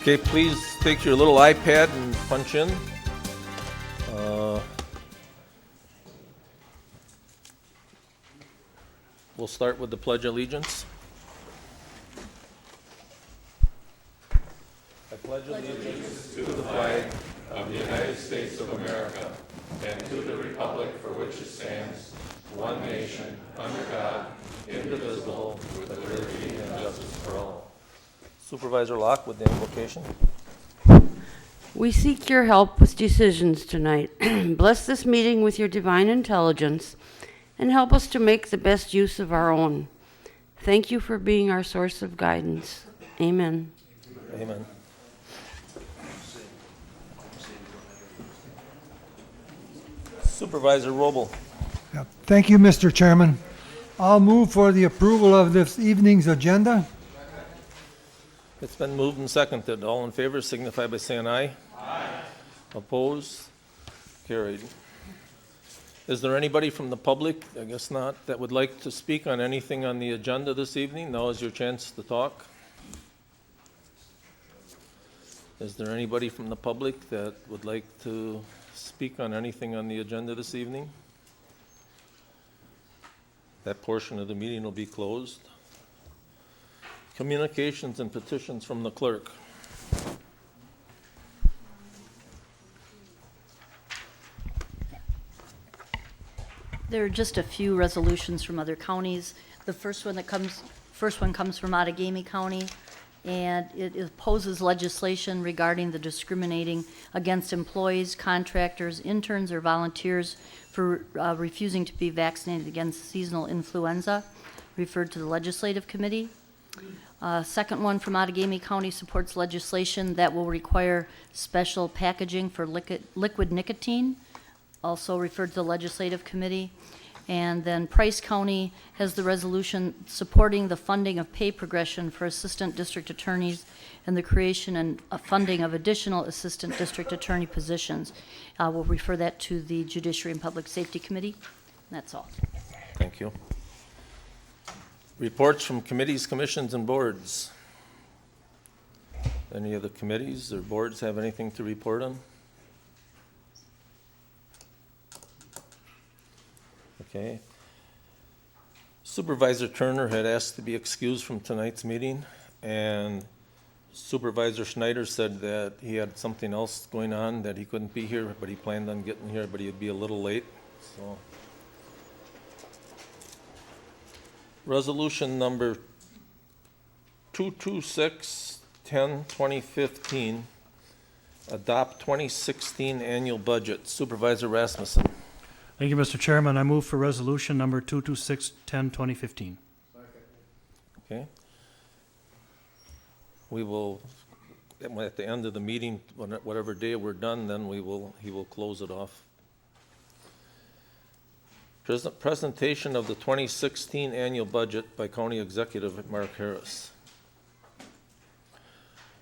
Okay, please take your little iPad and punch in. We'll start with the Pledge of Allegiance. I pledge allegiance to the flag of the United States of America and to the republic for which it stands, one nation, under God, indivisible, with liberty and justice for all. Supervisor Locke with the invocation. We seek your help with decisions tonight. Bless this meeting with your divine intelligence and help us to make the best use of our own. Thank you for being our source of guidance. Amen. Amen. Supervisor Robel. Yeah. Thank you, Mr. Chairman. I'll move for the approval of this evening's agenda. It's been moved and seconded. All in favor signify by saying aye. Aye. Opposed? Carried. Is there anybody from the public, I guess not, that would like to speak on anything on the agenda this evening? Now is your chance to talk. Is there anybody from the public that would like to speak on anything on the agenda this evening? That portion of the meeting will be closed. Communications and petitions from the clerk. There are just a few resolutions from other counties. The first one comes from Outagamie County, and it opposes legislation regarding the discriminating against employees, contractors, interns, or volunteers for refusing to be vaccinated against seasonal influenza, referred to the Legislative Committee. Second one from Outagamie County supports legislation that will require special packaging for liquid nicotine, also referred to the Legislative Committee. And then Price County has the resolution supporting the funding of pay progression for assistant district attorneys and the creation and funding of additional assistant district attorney positions. We'll refer that to the Judiciary and Public Safety Committee. That's all. Thank you. Reports from committees, commissions, and boards. Any of the committees or boards have anything to report on? Okay. Supervisor Turner had asked to be excused from tonight's meeting, and Supervisor Schneider said that he had something else going on, that he couldn't be here, but he planned on getting here, but he'd be a little late. So, resolution number 226-10-2015, adopt 2016 annual budget. Supervisor Rasmussen. Thank you, Mr. Chairman. I move for resolution number 226-10-2015. Okay. We will, at the end of the meeting, whatever day we're done, then he will close it off. Presentation of the 2016 annual budget by County Executive Mark Harris.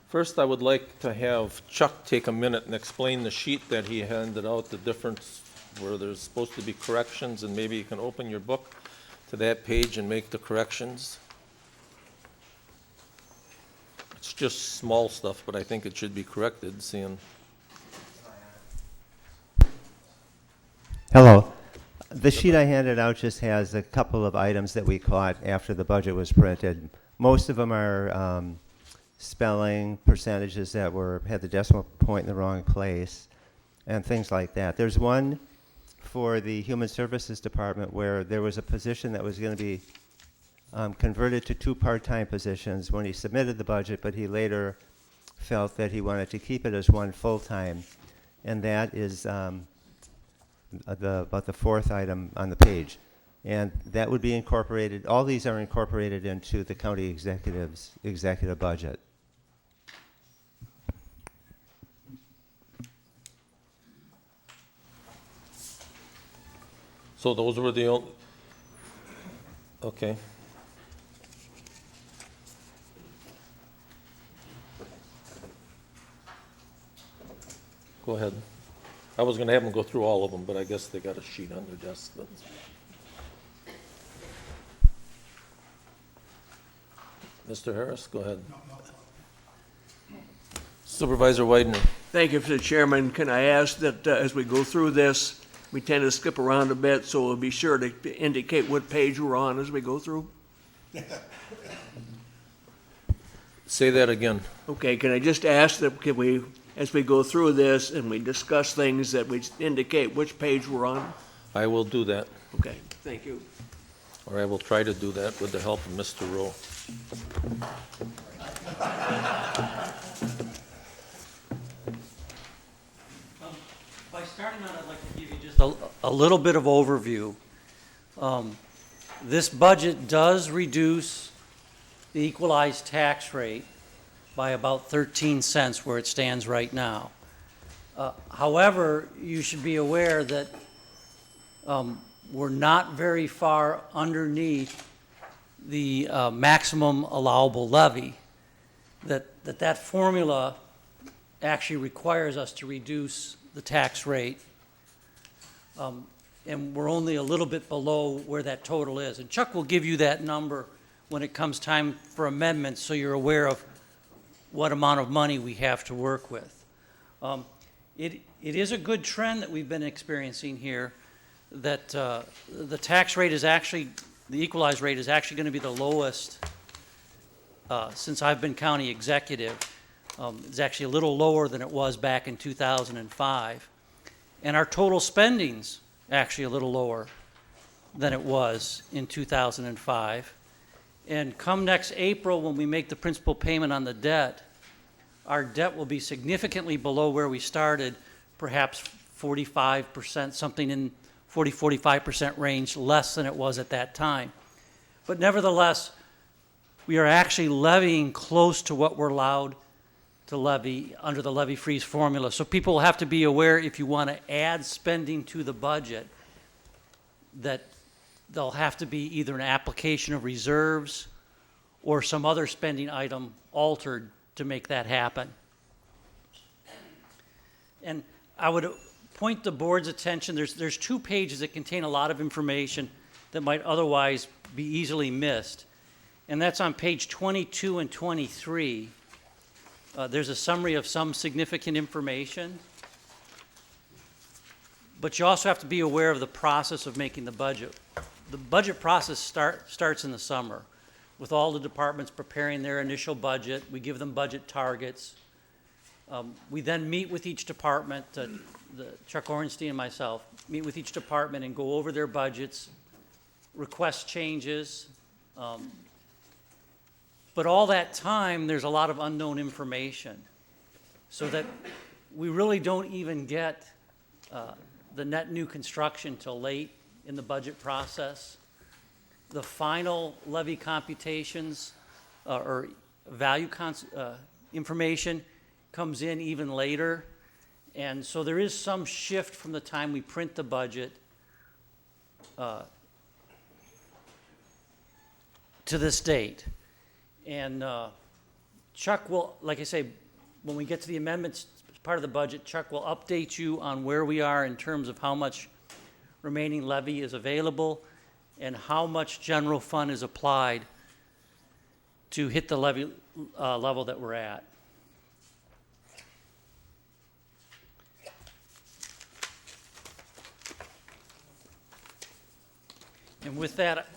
First, I would like to have Chuck take a minute and explain the sheet that he handed out, the difference where there's supposed to be corrections, and maybe you can open your book to that page and make the corrections. It's just small stuff, but I think it should be corrected, seeing. Hello. The sheet I handed out just has a couple of items that we caught after the budget was printed. Most of them are spelling, percentages that had the decimal point in the wrong place, and things like that. There's one for the Human Services Department where there was a position that was going to be converted to 2 part-time positions when he submitted the budget, but he later felt that he wanted to keep it as 1 full-time, and that is about the 4th item on the page. And that would be incorporated, all these are incorporated into the county executive's executive budget. So those were the only, okay. Go ahead. I was gonna have them go through all of them, but I guess they got a sheet on their desk. Mr. Harris, go ahead. Supervisor Widener. Thank you, Mr. Chairman. Can I ask that as we go through this, we tend to skip around a bit, so we'll be sure to indicate what page we're on as we go through? Say that again. Okay, can I just ask that, can we, as we go through this and we discuss things, that we indicate which page we're on? I will do that, Okay, thank you. or I will try to do that with the help of Mr. Rowe. By starting out, I'd like to give you just a little bit of overview. This budget does reduce the equalized tax rate by about 13 cents where it stands right now. However, you should be aware that we're not very far underneath the maximum allowable levy. That formula actually requires us to reduce the tax rate, and we're only a little bit below where that total is. And Chuck will give you that number when it comes time for amendments, so you're aware of what amount of money we have to work with. It is a good trend that we've been experiencing here, that the tax rate is actually, the equalized rate is actually going to be the lowest since I've been county executive. It's actually a little lower than it was back in 2005. And our total spending's actually a little lower than it was in 2005. And come next April, when we make the principal payment on the debt, our debt will be significantly below where we started, perhaps 45%, something in 45% range, less than it was at that time. But nevertheless, we are actually levying close to what we're allowed to levy under the levy freeze formula. So people will have to be aware, if you want to add spending to the budget, that there'll have to be either an application of reserves or some other spending item altered to make that happen. And I would point the board's attention, there's 2 pages that contain a lot of information that might otherwise be easily missed. And that's on page 22 and 23. There's a summary of some significant information. But you also have to be aware of the process of making the budget. The budget process starts in the summer with all the departments preparing their initial budget. We give them budget targets. We then meet with each department, Chuck Ornstein and myself, meet with each department and go over their budgets, request changes. But all that time, there's a lot of unknown information, so that we really don't even get the net new construction till late in the budget process. The final levy computations or value information comes in even later. And so there is some shift from the time we print the budget to this date. And Chuck will, like I say, when we get to the amendments as part of the budget, Chuck will update you on where we are in terms of how much remaining levy is available and how much general fund is applied to hit the levy level that we're at. And with that,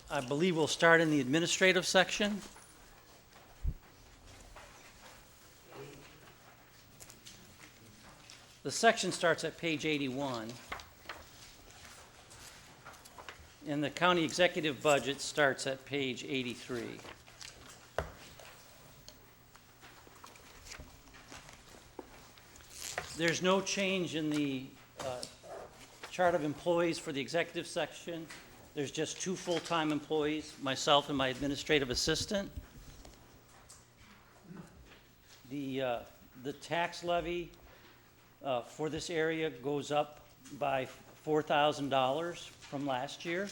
I believe we'll start in the administrative section. The section starts at page 81, and the county executive budget starts at page 83. There's no change in the chart of employees for the executive section. There's just 2 full-time employees, myself and my administrative assistant. The tax levy for this area goes up by $4,000 from last year.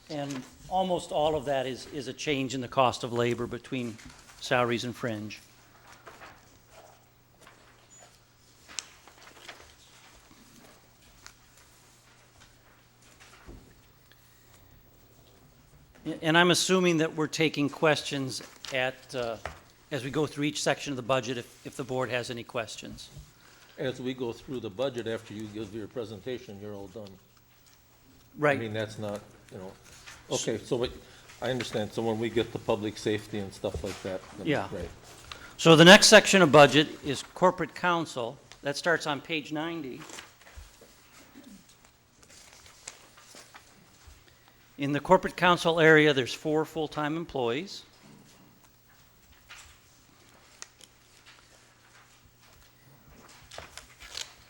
And almost all of that is a change in the cost of labor between salaries and fringe. And I'm assuming that we're taking questions as we go through each section of the budget, if the board has any questions. As we go through the budget, after you give your presentation, you're all done. I Right. mean, that's not, okay, so I understand. So when we get to public safety and stuff like that. then- Yeah. Right. So the next section of budget is corporate counsel. That starts on page 90. In the corporate counsel area, there's 4 full-time employees.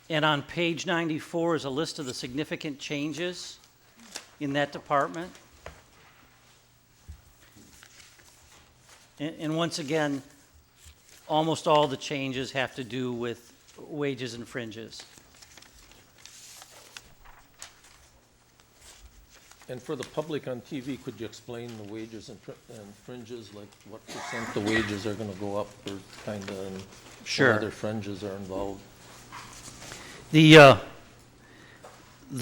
And on page 94 is a list of the significant changes in that department. And once again, almost all the changes have to do with wages and fringes. And for the public on TV, could you explain the wages and fringes, like what percent the wages are gonna go up or kind of? Sure. What other fringes are involved? The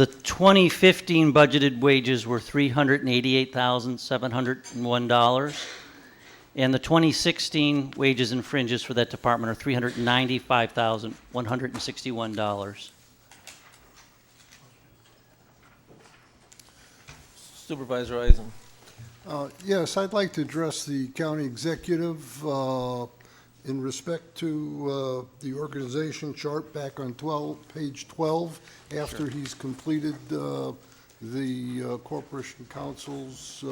2015 budgeted wages were $388,701, and the 2016 wages and fringes for that department are $395,161. Supervisor Eisen. Yes, I'd like to address the county executive in respect to the organization chart back on page 12, after he's completed the Corporation Council's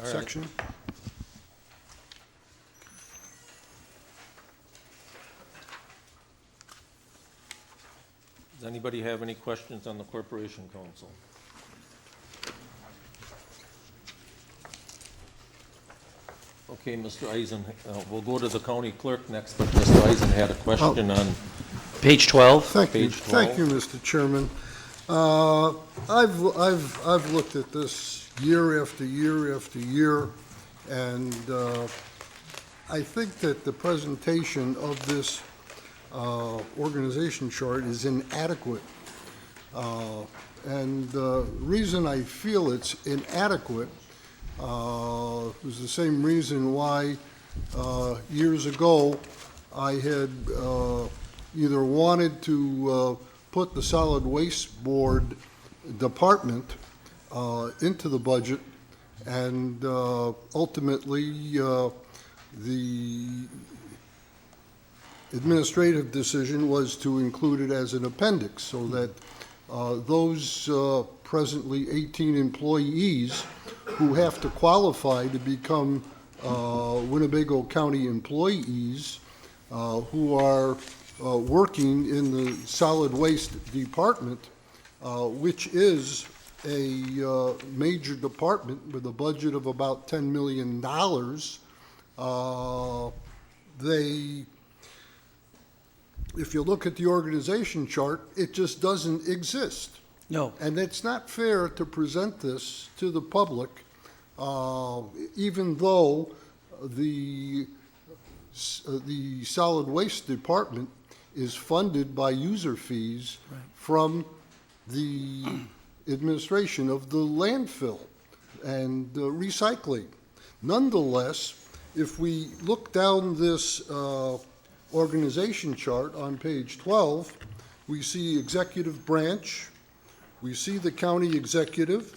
section. Does anybody have any questions on the Corporation Council? Okay, Mr. Eisen, we'll go to the county clerk next, but Mr. Eisen had a question on Page 12. Thank you, Page 12. thank you, Mr. Chairman. I've looked at this year after year after year, and I think that the presentation of this organization chart is inadequate. And the reason I feel it's inadequate was the same reason why years ago I had either wanted to put the solid waste board department into the budget, and ultimately the administrative decision was to include it as an appendix, so that those presently 18 employees who have to qualify to become Winnebago County employees who are working in the solid waste department, which is a major department with a budget of about $10 million. If you look at the organization chart, it just doesn't exist. No. And it's not fair to present this to the public, even though the solid waste department is funded by user fees from the administration of the landfill and recycling. Nonetheless, if we look down this organization chart on page 12, we see executive branch, we see the county executive,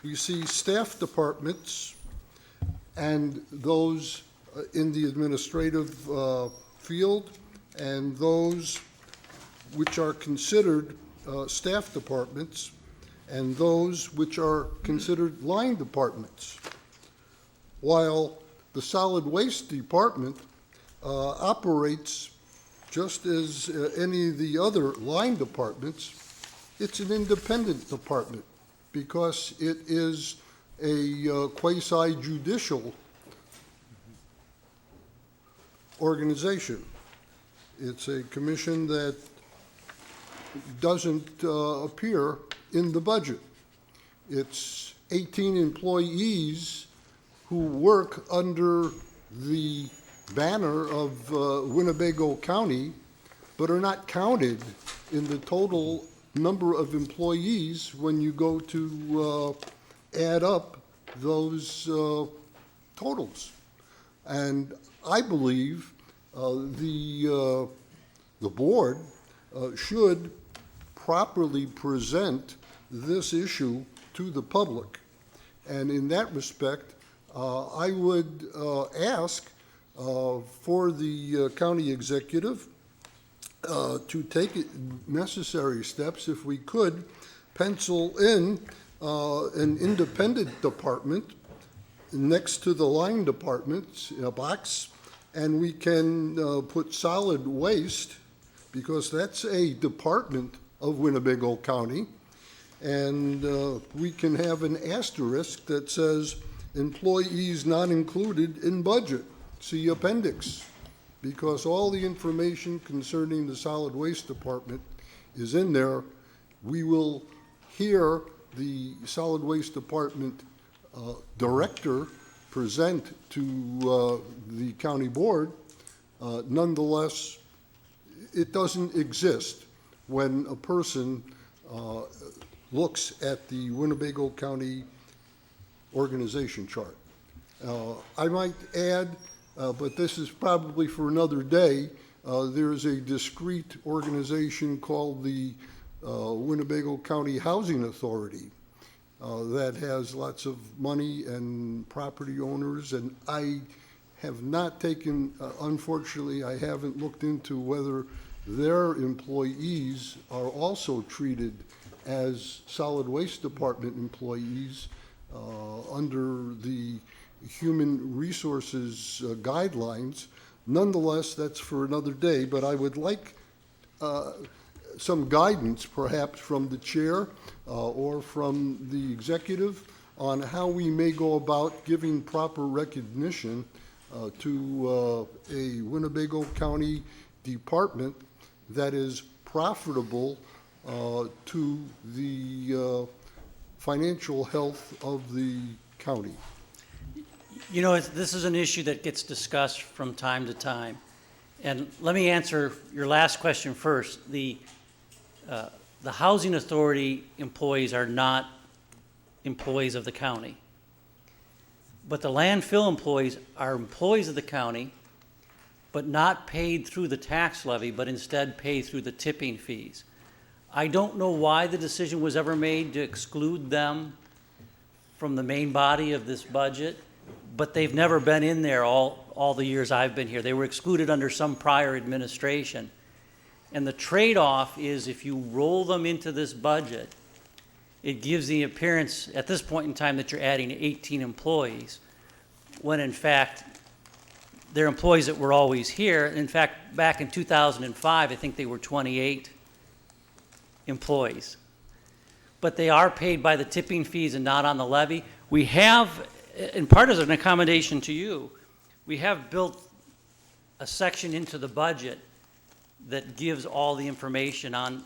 we see staff departments, and those in the administrative field, and those which are considered staff departments, and those which are considered line departments. While the solid waste department operates just as any of the other line departments, it's an independent department because it is a quasi-judicial organization. It's a commission that doesn't appear in the budget. It's 18 employees who work under the banner of Winnebago County, but are not counted in the total number of employees when you go to add up those totals. And I believe the board should properly present this issue to the public. And in that respect, I would ask for the county executive to take necessary steps, if we could, pencil in an independent department next to the line department in a box, and we can put solid waste, because that's a department of Winnebago County, and we can have an asterisk that says employees not included in budget, see appendix, because all the information concerning the solid waste department is in there. We will hear the solid waste department director present to the county board. Nonetheless, it doesn't exist when a person looks at the Winnebago County organization chart. I might add, but this is probably for another day, there's a discrete organization called the Winnebago County Housing Authority that has lots of money and property owners, and I have not taken, unfortunately, I haven't looked into whether their employees are also treated as solid waste department employees under the human resources guidelines. Nonetheless, that's for another day, but I would like some guidance perhaps from the chair or from the executive on how we may go about giving proper recognition to a Winnebago County department that is profitable to the financial health of the county. You know, this is an issue that gets discussed from time to time. And let me answer your last question first. The Housing Authority employees are not employees of the county. But the landfill employees are employees of the county, but not paid through the tax levy, but instead paid through the tipping fees. I don't know why the decision was ever made to exclude them from the main body of this budget, but they've never been in there all the years I've been here. They were excluded under some prior administration. And the trade-off is if you roll them into this budget, it gives the appearance at this point in time that you're adding 18 employees, when in fact, they're employees that were always here. In fact, back in 2005, I think they were 28 employees. But they are paid by the tipping fees and not on the levy. We have, and part as an accommodation to you, we have built a section into the budget that gives all the information on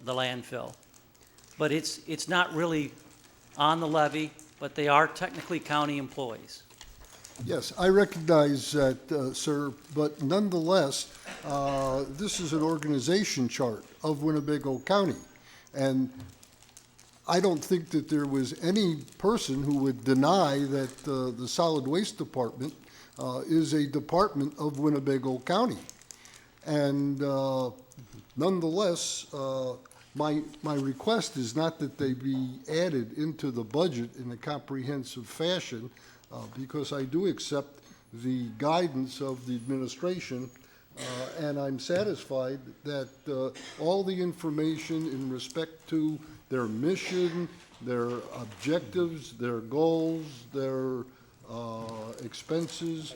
the landfill. But it's not really on the levy, but they are technically county employees. Yes, I recognize that, sir, but nonetheless, this is an organization chart of Winnebago County. And I don't think that there was any person who would deny that the solid waste department is a department of Winnebago County. And nonetheless, my request is not that they be added into the budget in a comprehensive fashion, because I do accept the guidance of the administration, and I'm satisfied that all the information in respect to their mission, their objectives, their goals, their expenses,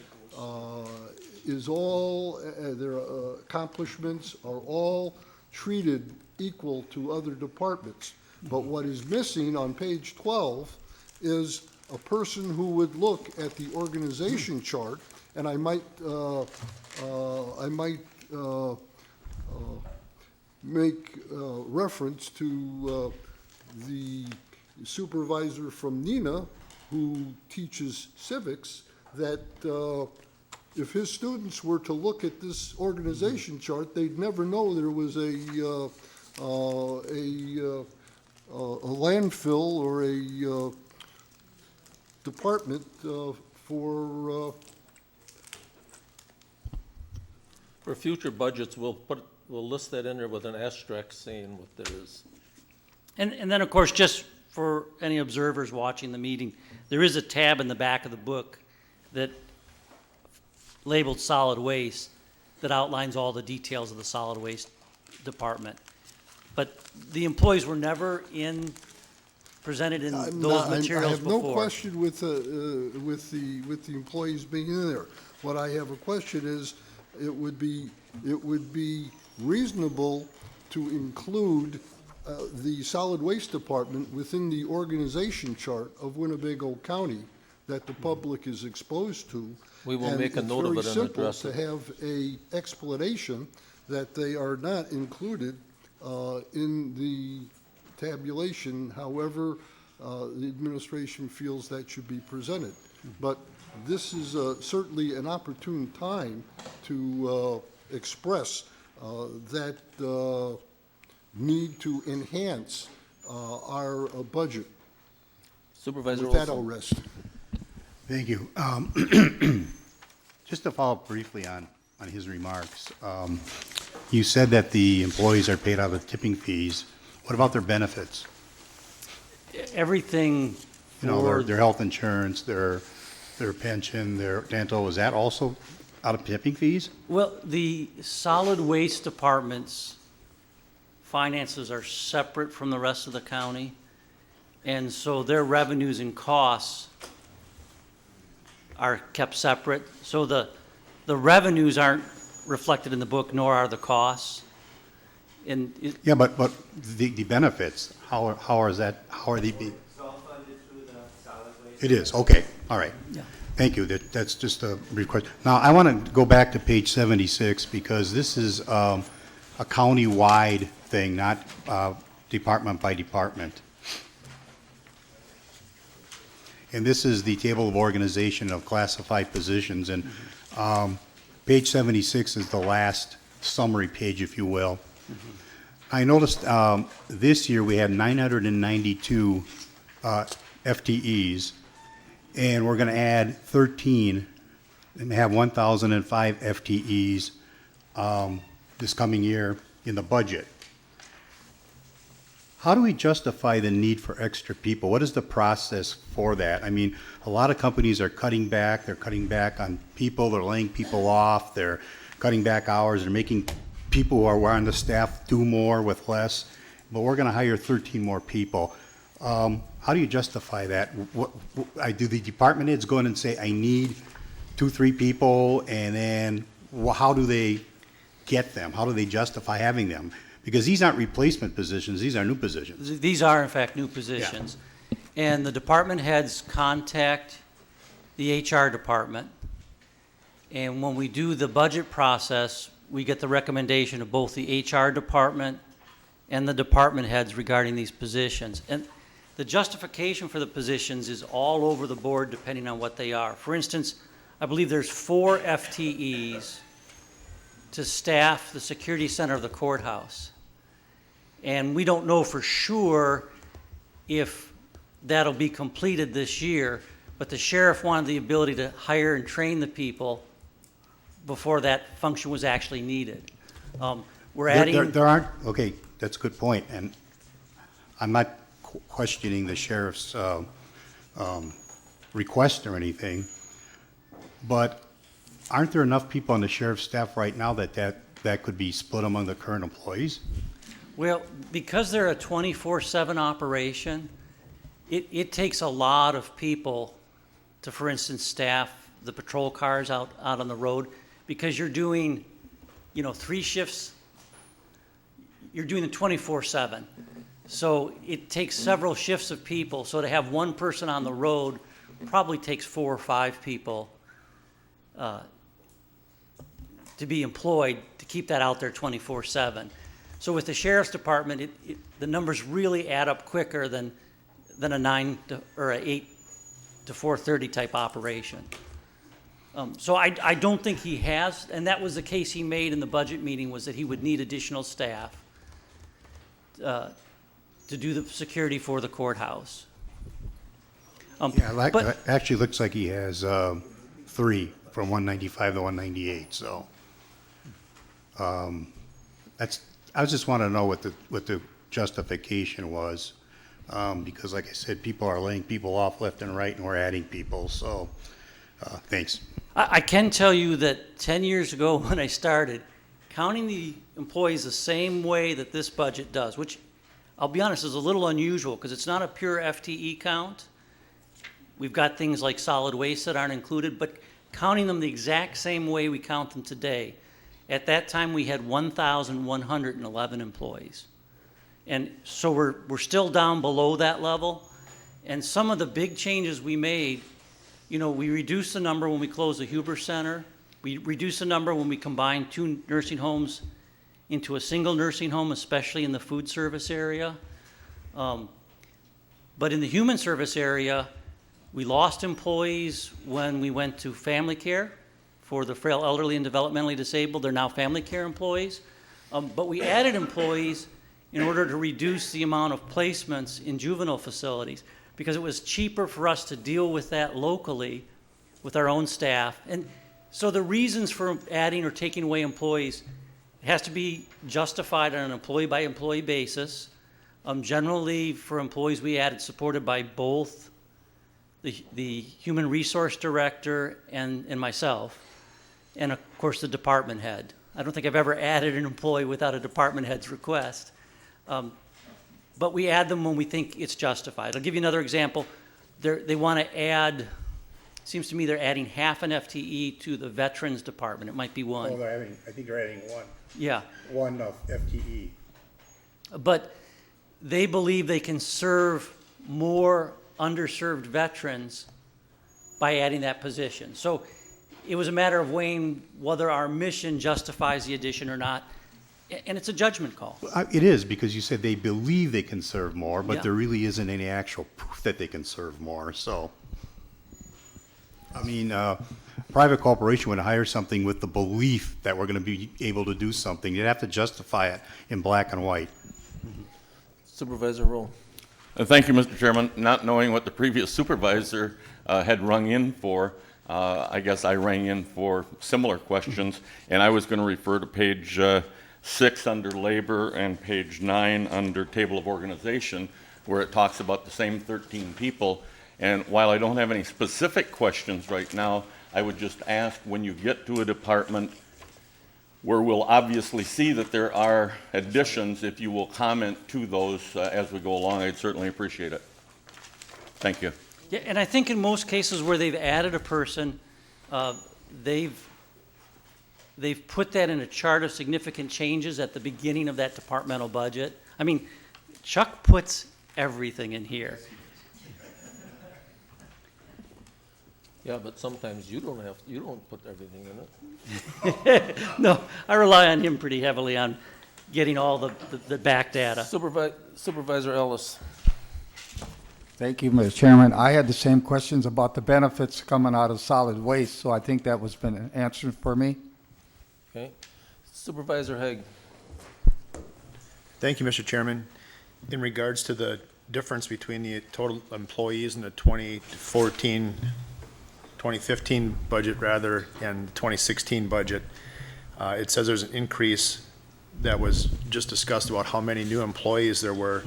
is all, their accomplishments are all treated equal to other departments. But what is missing on page 12 is a person who would look at the organization chart, and I might make reference to the supervisor from NINA who teaches civics, that if his students were to look at this organization chart, they'd never know there was a landfill or a department for For future budgets, we'll list that in there with an asterisk saying what there is. And then, of course, just for any observers watching the meeting, there is a tab in the back of the book that labeled solid waste that outlines all the details of the solid waste department. But the employees were never presented in those materials I have no before. question with the employees being in there. What I have a question is, it would be reasonable to include the solid waste department within the organization chart of Winnebago County that the public is exposed to. We will make a note of it and address And it's very simple to have a explanation that they are not included in the tabulation, however the administration feels that should be presented. But this is certainly an opportune time to express that need to enhance our budget. Supervisor With that, I'll Olson. rest. Thank you. Just to follow up briefly on his remarks, you said that the employees are paid out of tipping fees. What about their benefits? Everything You know, for their health insurance, their pension, their dental, is that also out of tipping fees? Well, the solid waste department's finances are separate from the rest of the county, and so their revenues and costs are kept separate. So the revenues aren't reflected in the book, nor are the costs. And Yeah, but the benefits, how are they being? It is, okay, all right. Yeah. Thank you, that's just a request. Now, I want to go back to page 76, because this is a county-wide thing, not department by department. And this is the table of organization of classified positions, and page 76 is the last summary page, if you will. I noticed this year we had 992 FTEs, and we're going to add 13 and have 1,005 FTEs this coming year in the budget. How do we justify the need for extra people? What is the process for that? I mean, a lot of companies are cutting back. They're cutting back on people. They're laying people off. They're cutting back hours. They're making people who are on the staff do more with less. But we're going to hire 13 more people. How do you justify that? Do the department heads go in and say, I need 2-3 people, and then how do they get them? How do they justify having them? Because these aren't replacement positions, these are new positions. these are, in fact, new positions. And the department heads contact the HR department. And when we do the budget process, we get the recommendation of both the HR department and the department heads regarding these positions. And the justification for the positions is all over the board depending on what they are. For instance, I believe there's 4 FTEs to staff the security center of the courthouse. And we don't know for sure if that'll be completed this year, but the sheriff wanted the ability to hire and train the people before that function was actually needed. We're adding... There aren't, okay, that's a good point, and I'm not questioning the sheriff's request or anything, but aren't there enough people on the sheriff's staff right now that could be split among the current employees? Well, because they're a 24/7 operation, it takes a lot of people to, for instance, staff the patrol cars out on the road, because you're doing, 3 shifts. You're doing the 24/7. So it takes several shifts of people. So to have one person on the road probably takes 4 or 5 people to be employed to keep that out there 24/7. So with the sheriff's department, the numbers really add up quicker than a 9 or a 8 to 4:30 type operation. So I don't think he has, and that was the case he made in the budget meeting, was that he would need additional staff to do the security for the courthouse. Yeah, like, But- actually looks like he has 3 from 195 to 198, so. I just want to know what the justification was, because like I said, people are laying people off left and right, and we're adding people, so, thanks. I can tell you that 10 years ago when I started, counting the employees the same way that this budget does, which I'll be honest is a little unusual because it's not a pure FTE count. We've got things like solid waste that aren't included, but counting them the exact same way we count them today, at that time we had 1,111 employees. And so we're still down below that level. And some of the big changes we made, you know, we reduced the number when we closed the Huber Center. We reduced the number when we combined 2 nursing homes into a single nursing home, especially in the food service area. But in the human service area, we lost employees when we went to family care for the frail, elderly, and developmentally disabled. They're now family care employees. But we added employees in order to reduce the amount of placements in juvenile facilities because it was cheaper for us to deal with that locally with our own staff. And so the reasons for adding or taking away employees has to be justified on an employee-by-employee basis. Generally, for employees we added, supported by both the human resource director and myself, and of course the department head. I don't think I've ever added an employee without a department head's request. But we add them when we think it's justified. I'll give you another example. They want to add, seems to me they're adding half an FTE to the veterans department. It might be 1. Oh, I think they're adding 1. Yeah. 1 FTE. But they believe they can serve more underserved veterans by adding that position. So it was a matter of weighing whether our mission justifies the addition or not. And it's a judgment call. It is, because you said they believe they can serve more, but Yeah. there really isn't any actual proof that they can serve more, so. I mean, private corporation would hire something with the belief that we're gonna be able to do something. You'd have to justify it in black and white. Supervisor Rowe. Thank you, Mr. Chairman. Not knowing what the previous supervisor had rung in for, I guess I rang in for similar questions, and I was going to refer to page 6 under labor and page 9 under table of organization, where it talks about the same 13 people. And while I don't have any specific questions right now, I would just ask, when you get to a department where we'll obviously see that there are additions, if you will comment to those as we go along, I'd certainly appreciate it. Thank you. Yeah, and I think in most cases where they've added a person, they've put that in a chart of significant changes at the beginning of that departmental budget. I mean, Chuck puts everything in here. Yeah, but sometimes you don't put everything in it. No, I rely on him pretty heavily on getting all the back data. Supervisor Ellis. Thank you, Mr. Chairman. I had the same questions about the benefits coming out of solid waste, so I think that was been answered for me. Okay. Supervisor Haig. Thank you, Mr. Chairman. In regards to the difference between the total employees in the 2015 budget rather, and the 2016 budget, it says there's an increase that was just discussed about how many new employees there were.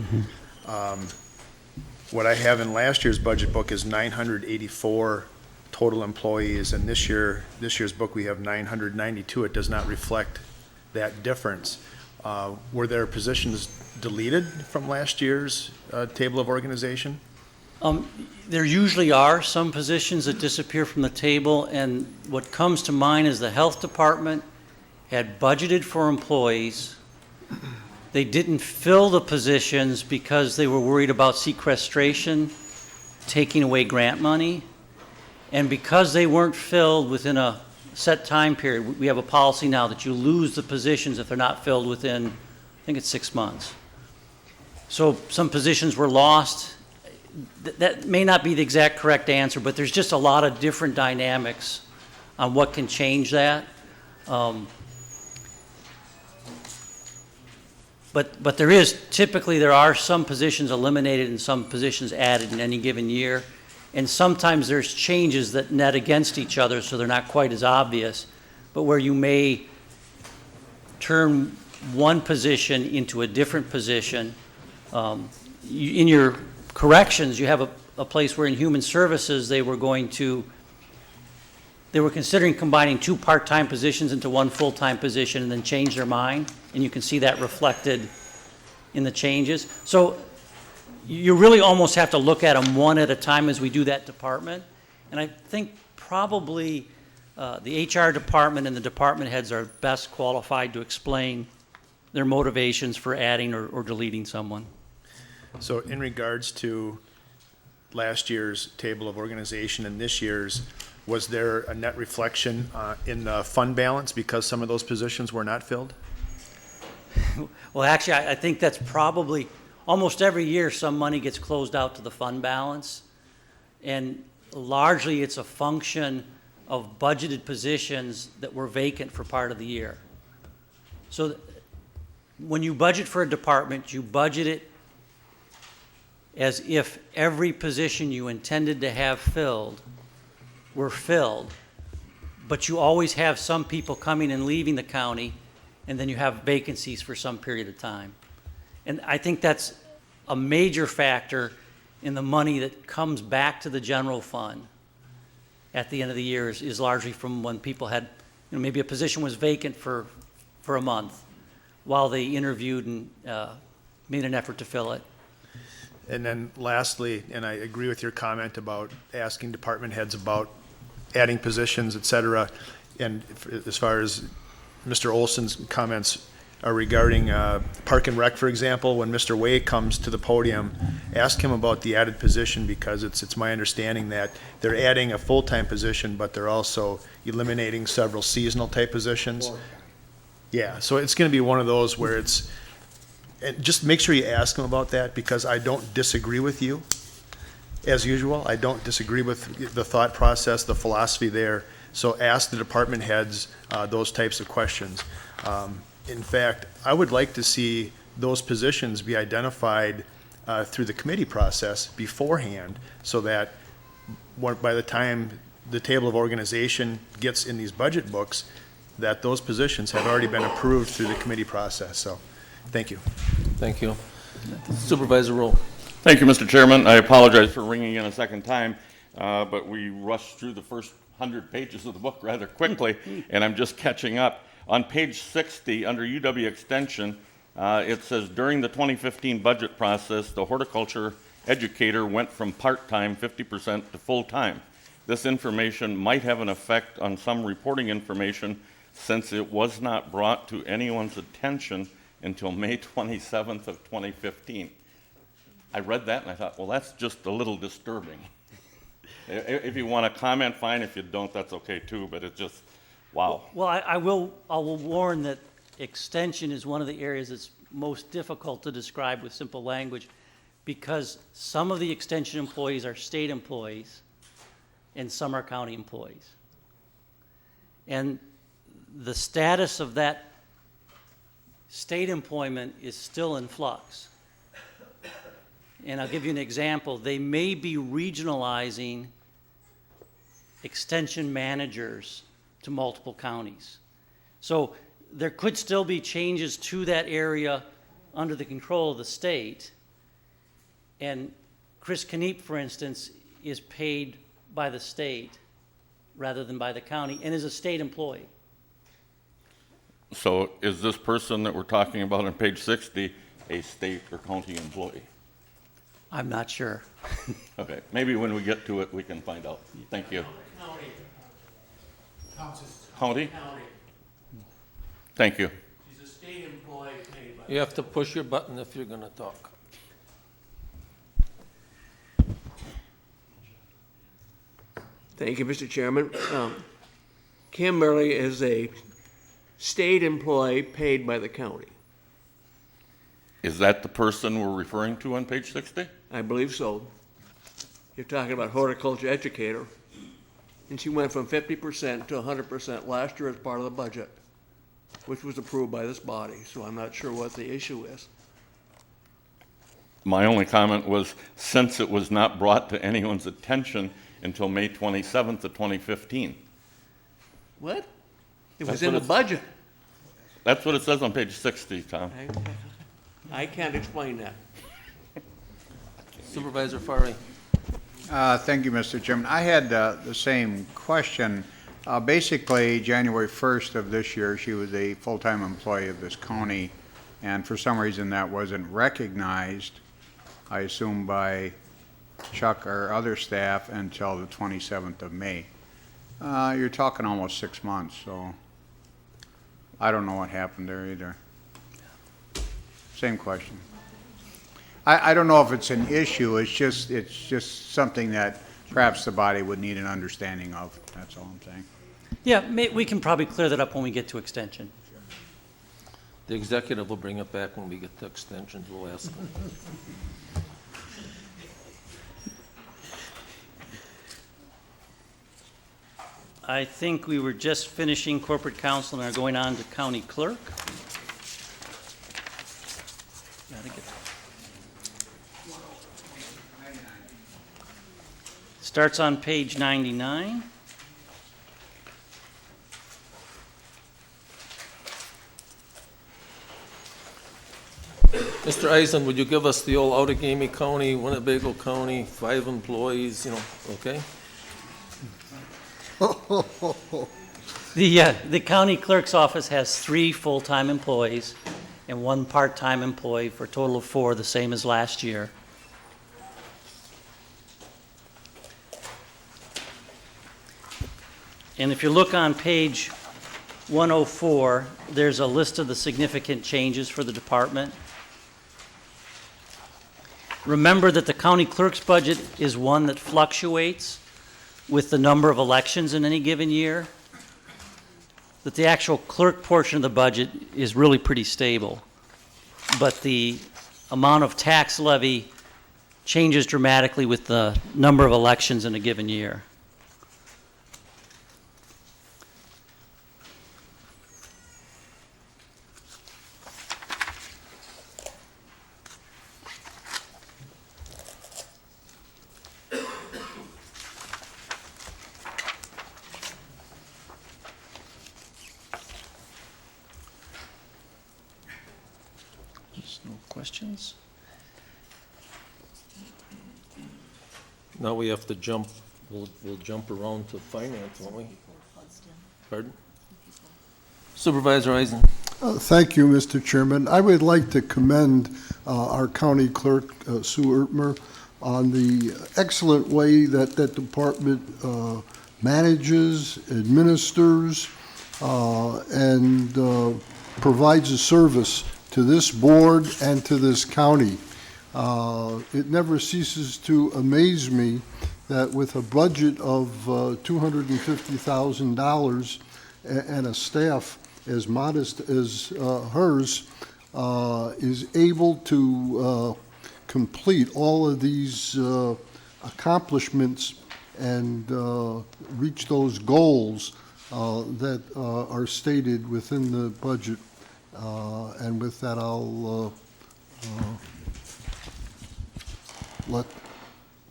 What I have in last year's budget book is 984 total employees, and this year's book we have 992. It does not reflect that difference. Were there positions deleted from last year's table of organization? There usually are some positions that disappear from the table, and what comes to mind is the health department had budgeted for employees. They didn't fill the positions because they were worried about sequestration, taking away grant money. And because they weren't filled within a set time period, we have a policy now that you lose the positions if they're not filled within, I think it's 6 months. So some positions were lost. That may not be the exact correct answer, but there's just a lot of different dynamics on what can change that. But typically there are some positions eliminated and some positions added in any given year. And sometimes there's changes that net against each other, so they're not quite as obvious, but where you may turn one position into a different position. In your corrections, you have a place where in human services, they were considering combining 2 part-time positions into 1 full-time position and then change their mind, and you can see that reflected in the changes. So you really almost have to look at them one at a time as we do that department. And I think probably the HR department and the department heads are best qualified to explain their motivations for adding or deleting someone. So in regards to last year's table of organization and this year's, was there a net reflection in the fund balance because some of those positions were not filled? Well, actually, I think that's probably, almost every year, some money gets closed out to the fund balance. And largely, it's a function of budgeted positions that were vacant for part of the year. So when you budget for a department, you budget it as if every position you intended to have filled were filled, but you always have some people coming and leaving the county, and then you have vacancies for some period of time. And I think that's a major factor in the money that comes back to the general fund at the end of the year is largely from when people had, maybe a position was vacant for a month while they interviewed and made an effort to fill it. And then lastly, and I agree with your comment about asking department heads about adding positions, et cetera, and as far as Mr. Olson's comments are regarding Park and Rec, for example, when Mr. Way comes to the podium, ask him about the added position, because it's my understanding that they're adding a full-time position, but they're also eliminating several seasonal type positions. Yeah, so it's going to be one of those where it's, and just make sure you ask him about that, because I don't disagree with you. As usual, I don't disagree with the thought process, the philosophy there. So ask the department heads those types of questions. In fact, I would like to see those positions be identified through the committee process beforehand, so that by the time the table of organization gets in these budget books, that those positions have already been approved through the committee process. So, thank you. Thank you. Supervisor Rowe. Thank you, Mr. Chairman. I apologize for ringing in a second time, but we rushed through the first 100 pages of the book rather quickly, and I'm just catching up. On page 60, under UW Extension, it says, during the 2015 budget process, the horticulture educator went from part-time 50% to full-time. This information might have an effect on some reporting information, since it was not brought to anyone's attention until May 27th of 2015. I read that and I thought, well, that's just a little disturbing. If you want to comment, fine. If you don't, that's okay too, but it's just, wow. Well, I will warn that extension is one of the areas that's most difficult to describe with simple language, because some of the extension employees are state employees and some are county employees. And the status of that state employment is still in flux. And I'll give you an example. They may be regionalizing extension managers to multiple counties. So there could still be changes to that area under the control of the state. And Chris Kniep, for instance, is paid by the state rather than by the county, and is a state employee. So is this person that we're talking about on page 60 a state or county employee? I'm not sure. Okay, maybe when we get to it, we can find out. Thank you. County? Thank you. He's a state employee paid by. You have to push your button if you're going to talk. Thank you, Mr. Chairman. Kimberly is a state employee paid by the county. Is that the person we're referring to on page 60? I believe so. You're talking about horticulture educator. And she went from 50% to 100% last year as part of the budget, which was approved by this body. So I'm not sure what the issue is. My only comment was, since it was not brought to anyone's attention until May 27th of 2015. What? It That's was in what the it's- budget. That's what it says on page 60, Tom. I can't explain that. Supervisor Farley. Thank you, Mr. Chairman. I had the same question. Basically, January 1st of this year, she was a full-time employee of this county, and for some reason that wasn't recognized, I assume by Chuck or other staff, until the 27th of May. You're talking almost 6 months, so I don't know what happened there either. Same question. I don't know if it's an issue, it's just something that perhaps the body would need an understanding of, that's all I'm saying. Yeah, we can probably clear that up when we get to extension. The executive will bring it back when we get to extensions, we'll ask them. I think we were just finishing corporate counsel and are going on to county clerk. Gotta get- Starts on page 99. Mr. Eisen, would you give us the old Outagamie County, Winnebago County, 5 employees, okay? The county clerk's office has 3 full-time employees and 1 part-time employee for a total of 4, the same as last year. And if you look on page 104, there's a list of the significant changes for the department. Remember that the county clerk's budget is one that fluctuates with the number of elections in any given year, that the actual clerk portion of the budget is really pretty stable. But the amount of tax levy changes dramatically with the number of elections in a given year. No questions? Now we have to jump, we'll jump around to finance, won't we? Pardon? Supervisor Eisen. Thank you, Mr. Chairman. I would like to commend our county clerk, Sue Ertmer, on the excellent way that that department manages, administers, and provides a service to this board and to this county. It never ceases to amaze me that with a budget of $250,000 and a staff as modest as hers is able to complete all of these accomplishments and reach those goals that are stated within the budget. And with that, I'll let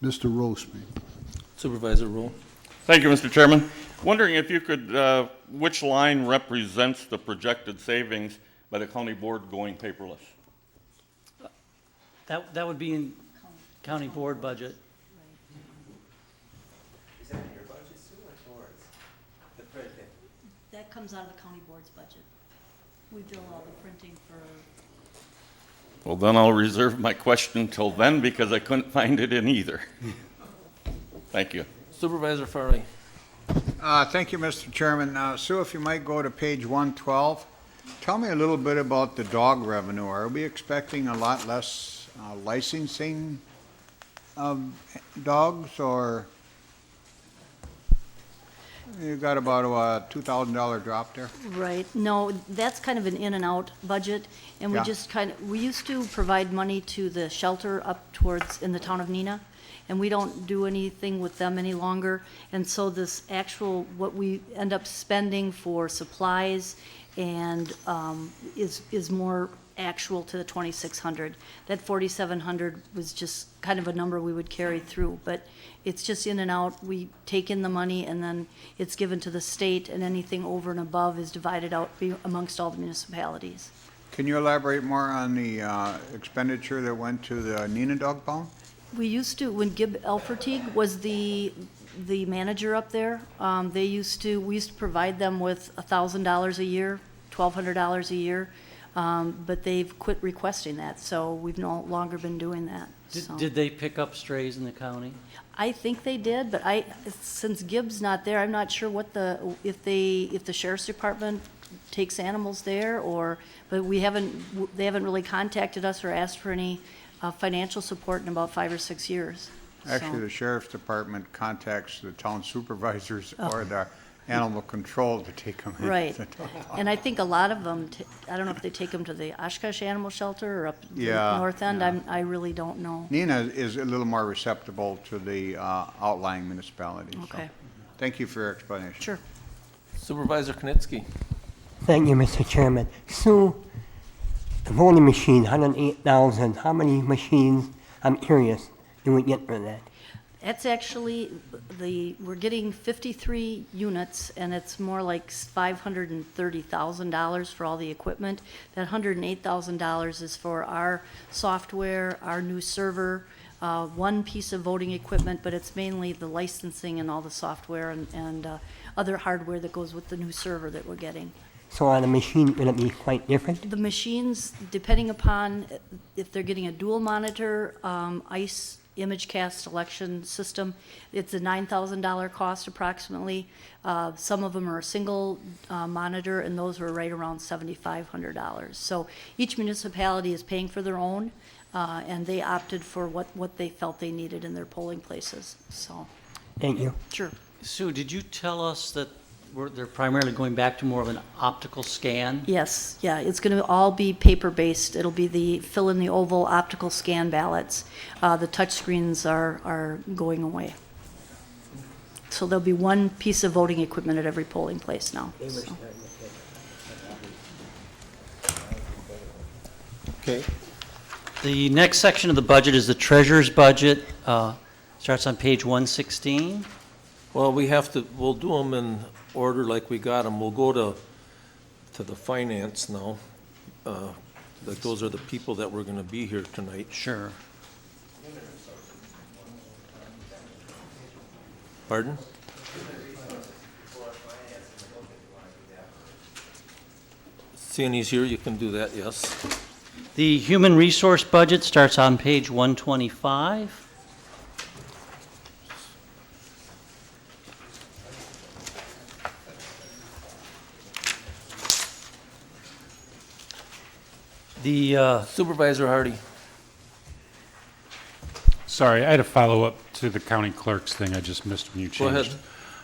Mr. Rowe speak. Supervisor Rowe. Thank you, Mr. Chairman. Wondering if you could, which line represents the projected savings by the county board going paperless? That would be in county board budget. Is that in your budget, Sue, or yours? The printing? That comes out of the county board's budget. We do all the printing for, Well, then I'll reserve my question till then because I couldn't find it in either. Thank you. Supervisor Farley. Thank you, Mr. Chairman. Sue, if you might go to page 112. Tell me a little bit about the dog revenue. Are we expecting a lot less licensing of dogs, or you got about a $2,000 drop there? right, no, that's kind of an in and out budget, and we Yeah. just we used to provide money to the shelter up towards, in the town of Neenah, and we don't do anything with them any longer, and so this actual, what we end up spending for supplies and is more actual to the 2,600. That 4,700 was just kind of a number we would carry through, but it's just in and out. We take in the money and then it's given to the state, and anything over and above is divided out amongst all the municipalities. Can you elaborate more on the expenditure that went to the Neenah Dog Pound? We used to, when Gib Elfertig was the manager up there, we used to provide them with $1,000 a year, $1,200 a year, but they've quit requesting that, so we've no longer been doing that. So. Did they pick up strays in the county? I think they did, but since Gibb's not there, I'm not sure what if the sheriff's department takes animals there, but they haven't really contacted us or asked for any financial support in about 5 or 6 years. Actually, So- the sheriff's department contacts the town supervisors or the animal control to take them in. Right, and I think a lot of them, I don't know if they take them to the Oshkosh Animal Shelter or up the Yeah, north end, yeah. I really don't know. Neenah is a little more receptible to the outlying municipalities. so. Okay. Thank you for your explanation. Sure. Supervisor Knitsky. Thank you, Mr. Chairman. So, the voting machine, 108,000, how many machines, I'm curious, do we get for that? That's actually, we're getting 53 units, and it's more like $530,000 for all the equipment. That $108,000 is for our software, our new server, one piece of voting equipment, but it's mainly the licensing and all the software and other hardware that goes with the new server that we're getting. So on a machine, will it be quite different? The machines, depending upon if they're getting a dual monitor, ICE image cast selection system, it's a $9,000 cost approximately. Some of them are a single monitor, and those are right around $7,500. So each municipality is paying for their own, and they opted for what they felt they needed in their polling places, so. Thank you. Sure. Sue, did you tell us that they're primarily going back to more of an optical scan? Yes, yeah, it's going to all be paper-based. It'll be the fill in the oval optical scan ballots. The touch screens are going away. So there'll be one piece of voting equipment at every polling place now. So. Okay. The next section of the budget is the treasurer's budget. Starts on page 116. Well, we'll do them in order like we got them. We'll go to the finance now. Like those are the people that were gonna be here tonight. Sure. Pardon? Seeing he's here, you can do that, yes. The human resource budget starts on page 125. The Supervisor Hardy. Sorry, I had a follow-up to the county clerk's thing I just missed when you Go changed.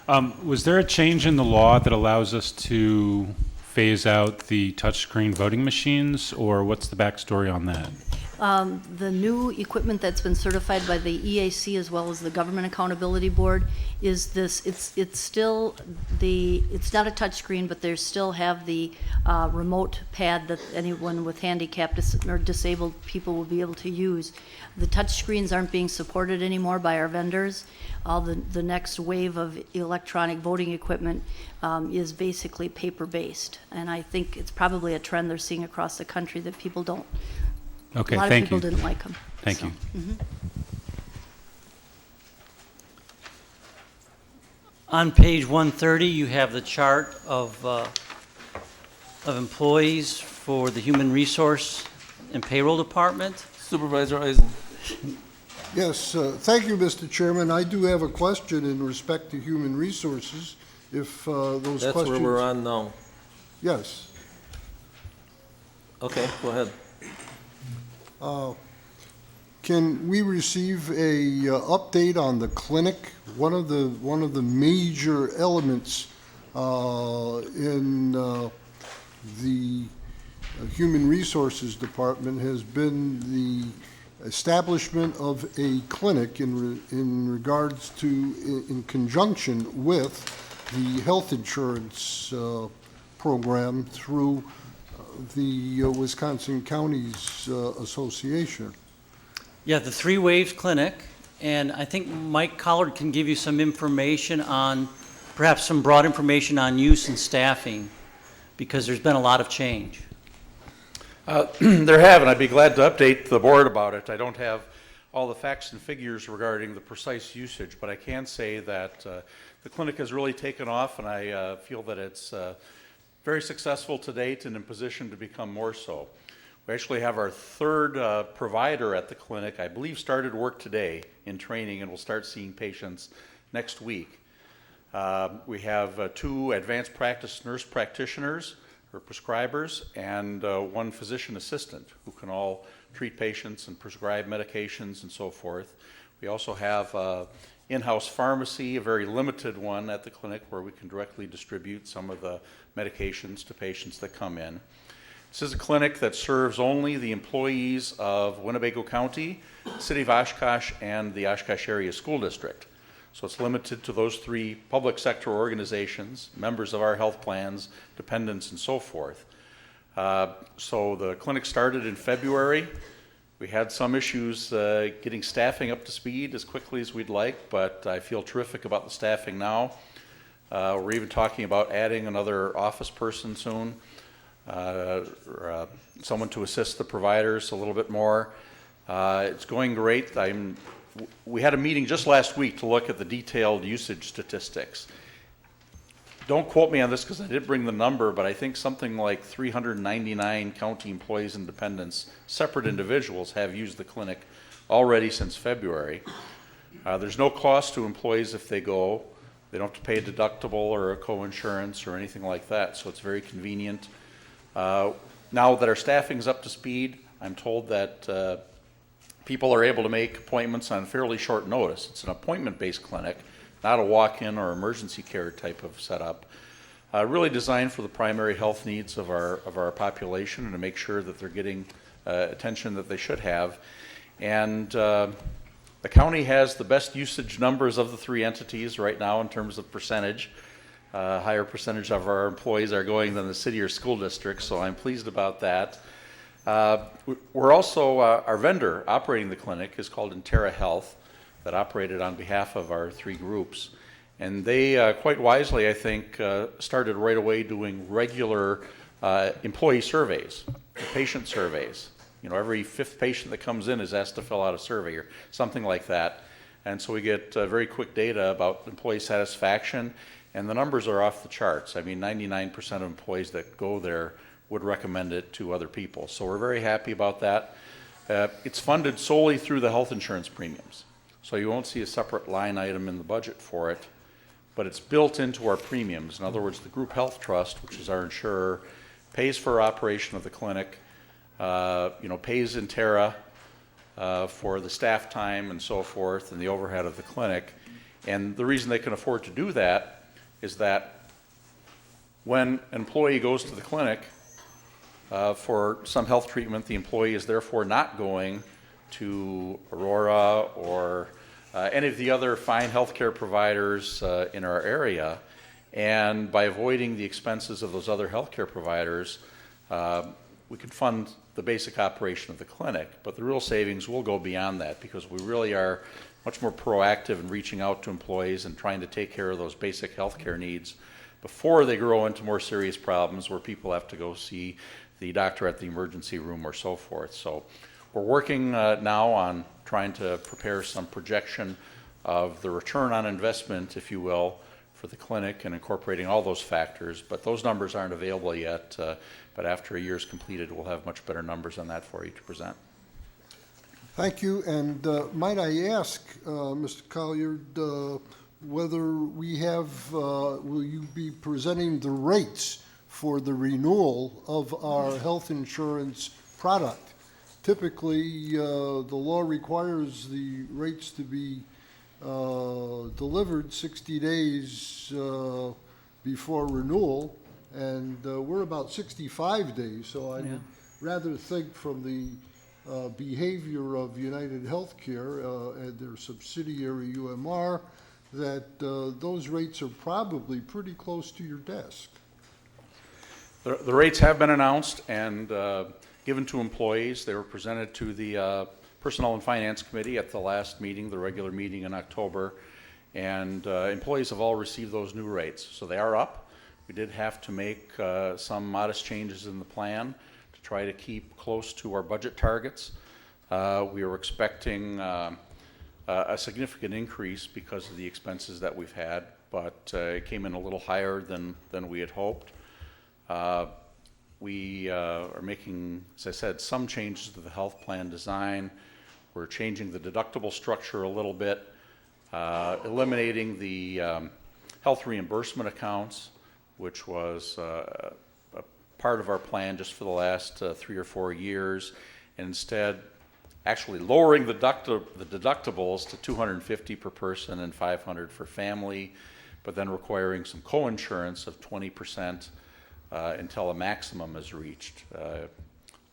ahead. Was there a change in the law that allows us to phase out the touchscreen voting machines, or what's the backstory on that? The new equipment that's been certified by the EAC as well as the Government Accountability Board is this, it's still it's not a touchscreen, but they still have the remote pad that anyone with handicap or disabled people will be able to use. The touchscreens aren't being supported anymore by our vendors. All the next wave of electronic voting equipment is basically paper-based. And I think it's probably a trend they're seeing across the country that people don't. Okay, A lot of thank people you. didn't like them. Thank you. On page 130, you have the chart of employees for the Human Resource and Payroll Department. Supervisor Eisen. Yes, thank you, Mr. Chairman. I do have a question in respect to human resources, if those questions... That's where we're on now. Yes. Okay, go ahead. Can we receive a update on the clinic? One of the major elements in the Human Resources Department has been the establishment of a clinic in regards to, in conjunction with the health insurance program through the Wisconsin Counties Association. Yeah, the Three Waves Clinic, and I think Mike Collard can give you some information on, perhaps some broad information on use and staffing, because there's been a lot of change. There have, and I'd be glad to update the board about it. I don't have all the facts and figures regarding the precise usage, but I can say that the clinic has really taken off, and I feel that it's very successful to date and in position to become more so. We actually have our third provider at the clinic, I believe started work today in training, and we'll start seeing patients next week. We have 2 advanced practice nurse practitioners or prescribers and 1 physician assistant who can all treat patients and prescribe medications and so forth. We also have in-house pharmacy, a very limited one at the clinic where we can directly distribute some of the medications to patients that come in. This is a clinic that serves only the employees of Winnebago County, City of Oshkosh, and the Oshkosh Area School District. So it's limited to those 3 public sector organizations, members of our health plans, dependents, and so forth. So the clinic started in February. We had some issues getting staffing up to speed as quickly as we'd like, but I feel terrific about the staffing now. We're even talking about adding another office person soon, someone to assist the providers a little bit more. It's going great. We had a meeting just last week to look at the detailed usage statistics. Don't quote me on this because I did bring the number, but I think something like 399 county employees and dependents, separate individuals, have used the clinic already since February. There's no cost to employees if they go. They don't have to pay a deductible or a co-insurance or anything like that, so it's very convenient. Now that our staffing is up to speed, I'm told that people are able to make appointments on fairly short notice. It's an appointment-based clinic, not a walk-in or emergency care type of setup. Really designed for the primary health needs of our population and to make sure that they're getting attention that they should have. And the county has the best usage numbers of the 3 entities right now in terms of percentage. Higher percentage of our employees are going than the city or school district, so I'm pleased about that. We're also, our vendor operating the clinic is called Intera Health, that operated on behalf of our 3 groups. And they, quite wisely, I think, started right away doing regular employee surveys, patient surveys. You know, every 5th patient that comes in is asked to fill out a survey or something like that. And so we get very quick data about employee satisfaction, and the numbers are off the charts. I mean, 99% of employees that go there would recommend it to other people. So we're very happy about that. It's funded solely through the health insurance premiums. So you won't see a separate line item in the budget for it, but it's built into our premiums. In other words, the Group Health Trust, which is our insurer, pays for operation of the clinic, pays Intera for the staff time and so forth and the overhead of the clinic. And the reason they can afford to do that is that when an employee goes to the clinic, for some health treatment, the employee is therefore not going to Aurora or any of the other fine healthcare providers in our area. And by avoiding the expenses of those other healthcare providers, we could fund the basic operation of the clinic. But the real savings will go beyond that because we really are much more proactive in reaching out to employees and trying to take care of those basic healthcare needs before they grow into more serious problems where people have to go see the doctor at the emergency room or so forth. So we're working now on trying to prepare some projection of the return on investment, if you will, for the clinic and incorporating all those factors. But those numbers aren't available yet, but after a year's completed, we'll have much better numbers on that for you to present. Thank you, and might I ask, Mr. Colliard, whether we have, will you be presenting the rates for the renewal of our health insurance product? Typically, the law requires the rates to be delivered 60 days before renewal, and we're about 65 days, so I would rather think from the behavior of United Healthcare and their subsidiary UMR that those rates are probably pretty close to your desk. The rates have been announced and given to employees. They were presented to the Personnel and Finance Committee at the last meeting, the regular meeting in October, and employees have all received those new rates. So they are up. We did have to make some modest changes in the plan to try to keep close to our budget targets. We were expecting a significant increase because of the expenses that we've had, but it came in a little higher than we had hoped. We are making, as I said, some changes to the health plan design. We're changing the deductible structure a little bit, eliminating the health reimbursement accounts, which was a part of our plan just for the last 3 or 4 years, and instead actually lowering the deductibles to $250 per person and $500 for family, but then requiring some co-insurance of 20% until a maximum is reached of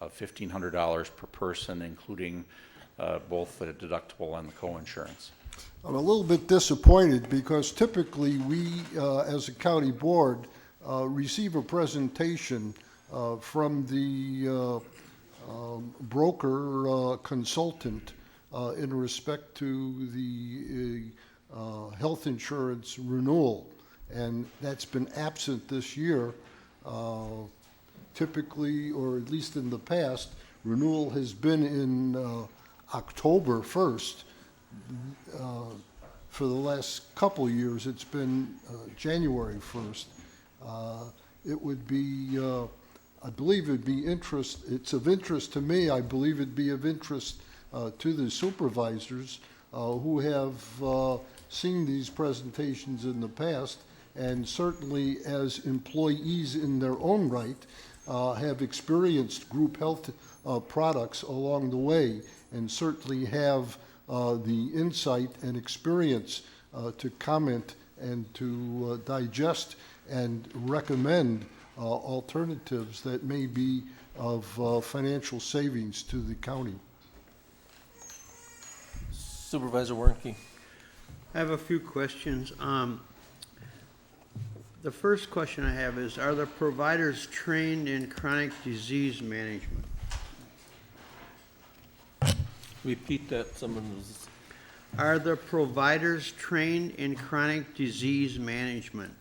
$1,500 per person, including both the deductible and the co-insurance. I'm a little bit disappointed because typically we, as a county board, receive a presentation from the broker consultant in respect to the health insurance renewal, and that's been absent this year. Typically, or at least in the past, renewal has been in October 1st. For the last couple years, it's been January 1st. It would be, I believe it'd be it's of interest to me, I believe it'd be of interest to the supervisors who have seen these presentations in the past, and certainly as employees in their own right have experienced group health products along the way, and certainly have the insight and experience to comment and to digest and recommend alternatives that may be of financial savings to the county. Supervisor Warnke. I have a few questions. The first question I have is, are the providers trained in chronic disease management? Repeat that, someone was... Are the providers trained in chronic disease management?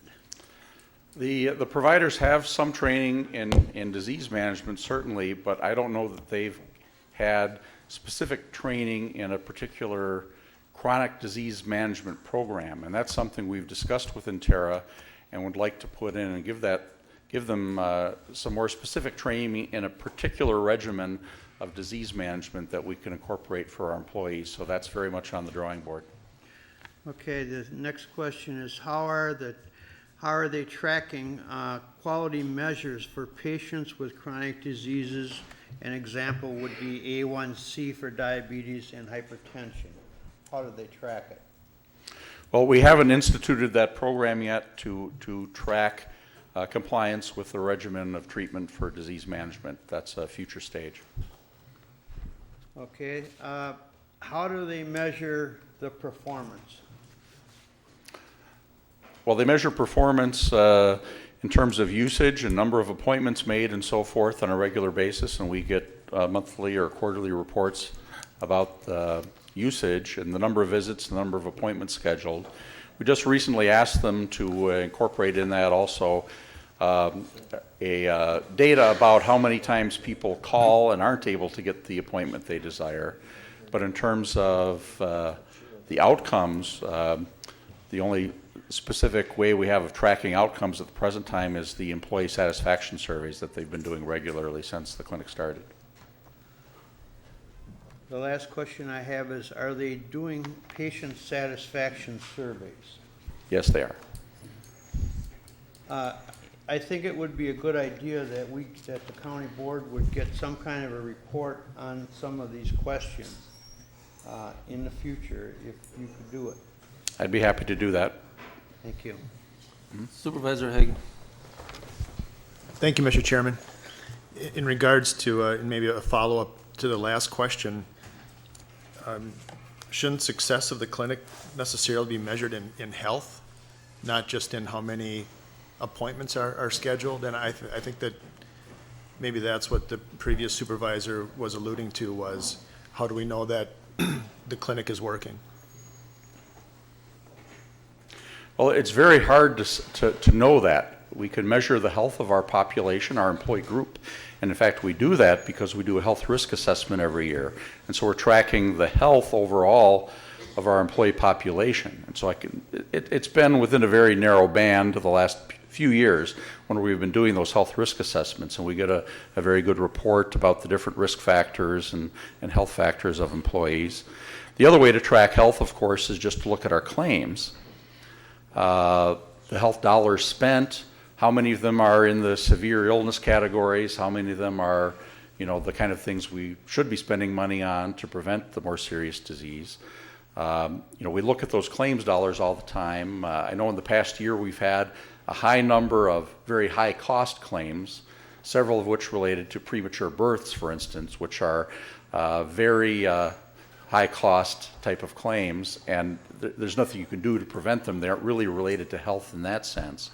The providers have some training in disease management, certainly, but I don't know that they've had specific training in a particular chronic disease management program, and that's something we've discussed with Intera and would like to put in and give them some more specific training in a particular regimen of disease management that we can incorporate for our employees. So that's very much on the drawing board. Okay, the next question is, how are they tracking quality measures for patients with chronic diseases? An example would be A1C for diabetes and hypertension. How do they track it? Well, we haven't instituted that program yet to track compliance with the regimen of treatment for disease management. That's a future stage. Okay, how do they measure the performance? Well, they measure performance in terms of usage and number of appointments made and so forth on a regular basis, and we get monthly or quarterly reports about the usage and the number of visits, the number of appointments scheduled. We just recently asked them to incorporate in that also data about how many times people call and aren't able to get the appointment they desire. But in terms of the outcomes, the only specific way we have of tracking outcomes at the present time is the employee satisfaction surveys that they've been doing regularly since the clinic started. The last question I have is, are they doing patient satisfaction surveys? Yes, they are. I think it would be a good idea that the county board would get some kind of a report on some of these questions in the future, if you could do it. I'd be happy to do that. Thank you. Supervisor Hagan. Thank you, Mr. Chairman. In regards to maybe a follow-up to the last question, shouldn't success of the clinic necessarily be measured in health, not just in how many appointments are scheduled, and I think that maybe that's what the previous supervisor was alluding to, was how do we know that the clinic is working? Well, it's very hard to know that. We can measure the health of our population, our employee group, and in fact, we do that because we do a health risk assessment every year. And so we're tracking the health overall of our employee population. And so it's been within a very narrow band the last few years when we've been doing those health risk assessments, and we get a very good report about the different risk factors and health factors of employees. The other way to track health, of course, is just to look at our claims. The health dollars spent, how many of them are in the severe illness categories, how many of them are, the kind of things we should be spending money on to prevent the more serious disease. We look at those claims dollars all the time. I know in the past year we've had a high number of very high cost claims, several of which related to premature births, for instance, which are very high cost type of claims, and there's nothing you can do to prevent them. They aren't really related to health in that sense.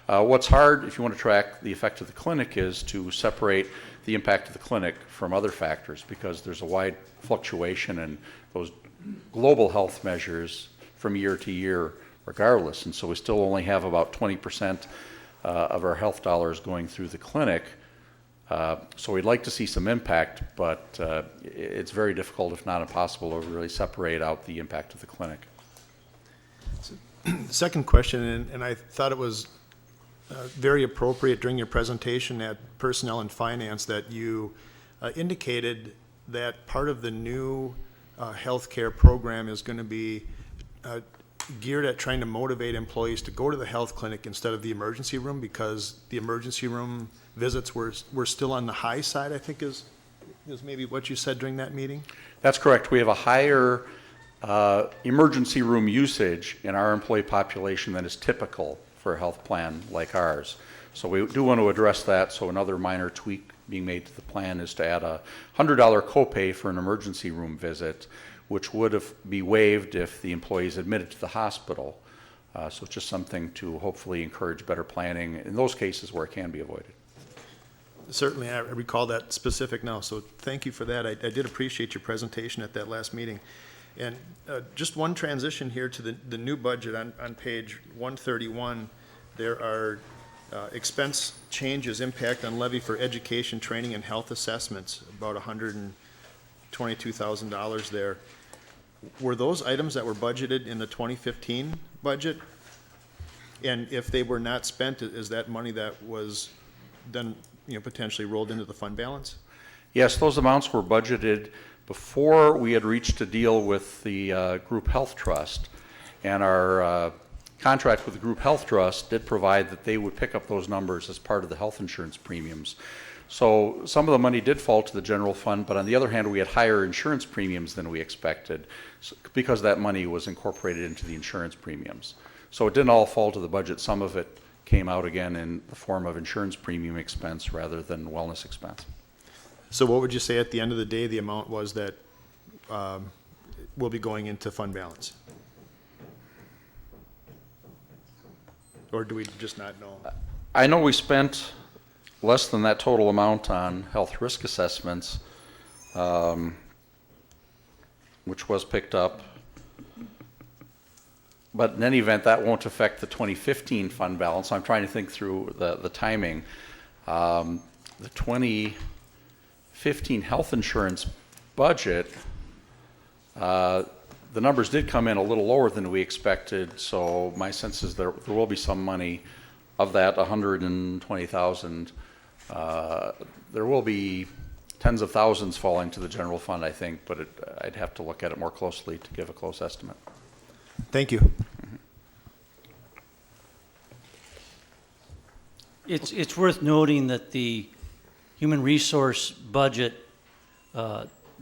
What's hard, if you want to track the effect of the clinic, is to separate the impact of the clinic from other factors, because there's a wide fluctuation in those global health measures from year to year regardless. And so we still only have about 20% of our health dollars going through the clinic. So we'd like to see some impact, but it's very difficult, if not impossible, to really separate out the impact of the clinic. Second question, and I thought it was very appropriate during your presentation at Personnel and Finance that you indicated that part of the new healthcare program is going to be geared at trying to motivate employees to go to the health clinic instead of the emergency room, because the emergency room visits were still on the high side, I think is maybe what you said during that meeting? That's correct. We have a higher emergency room usage in our employee population than is typical for a health plan like ours. So we do want to address that. So another minor tweak being made to the plan is to add a $100 copay for an emergency room visit, which would be waived if the employee is admitted to the hospital. So it's just something to hopefully encourage better planning in those cases where it can be avoided. Certainly, I recall that specific now, so thank you for that. I did appreciate your presentation at that last meeting. And just one transition here to the new budget on page 131. There are expense changes, impact on levy for education, training, and health assessments, about $122,000 there. Were those items that were budgeted in the 2015 budget? And if they were not spent, is that money that was then potentially rolled into the fund balance? Yes, those amounts were budgeted before we had reached a deal with the Group Health Trust, and our contract with the Group Health Trust did provide that they would pick up those numbers as part of the health insurance premiums. So some of the money did fall to the general fund, but on the other hand, we had higher insurance premiums than we expected because that money was incorporated into the insurance premiums. So it didn't all fall to the budget. Some of it came out again in the form of insurance premium expense rather than wellness expense. So what would you say at the end of the day the amount was that will be going into fund balance? Or do we just not know? I know we spent less than that total amount on health risk assessments, which was picked up. But in any event, that won't affect the 2015 fund balance. I'm trying to think through the timing. The 2015 health insurance budget, the numbers did come in a little lower than we expected, so my sense is there will be some money of that 120,000. There will be tens of thousands falling to the general fund, I think, but I'd have to look at it more closely to give a close estimate. Thank you. It's worth noting that the human resource budget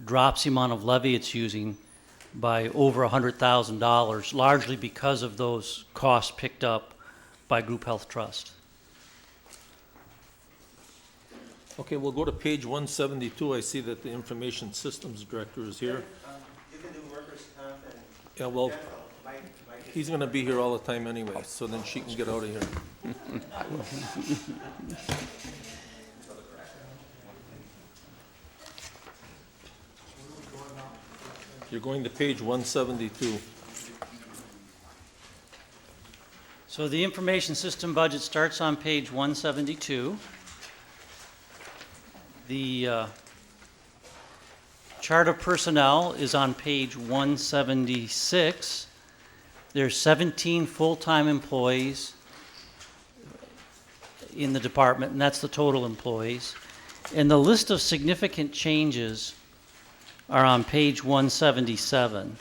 drops the amount of levy it's using by over $100,000, largely because of those costs picked up by Group Health Trust. Okay, we'll go to page 172. I see that the Information Systems Director is here. You can do workers' comp and Yeah, well, he's going to be here all the time anyway, so then she can get out of here. You're going to page 172. So the information system budget starts on page 172. The chart of personnel is on page 176. There's 17 full-time employees in the department, and that's the total employees. And the list of significant changes are on page 177.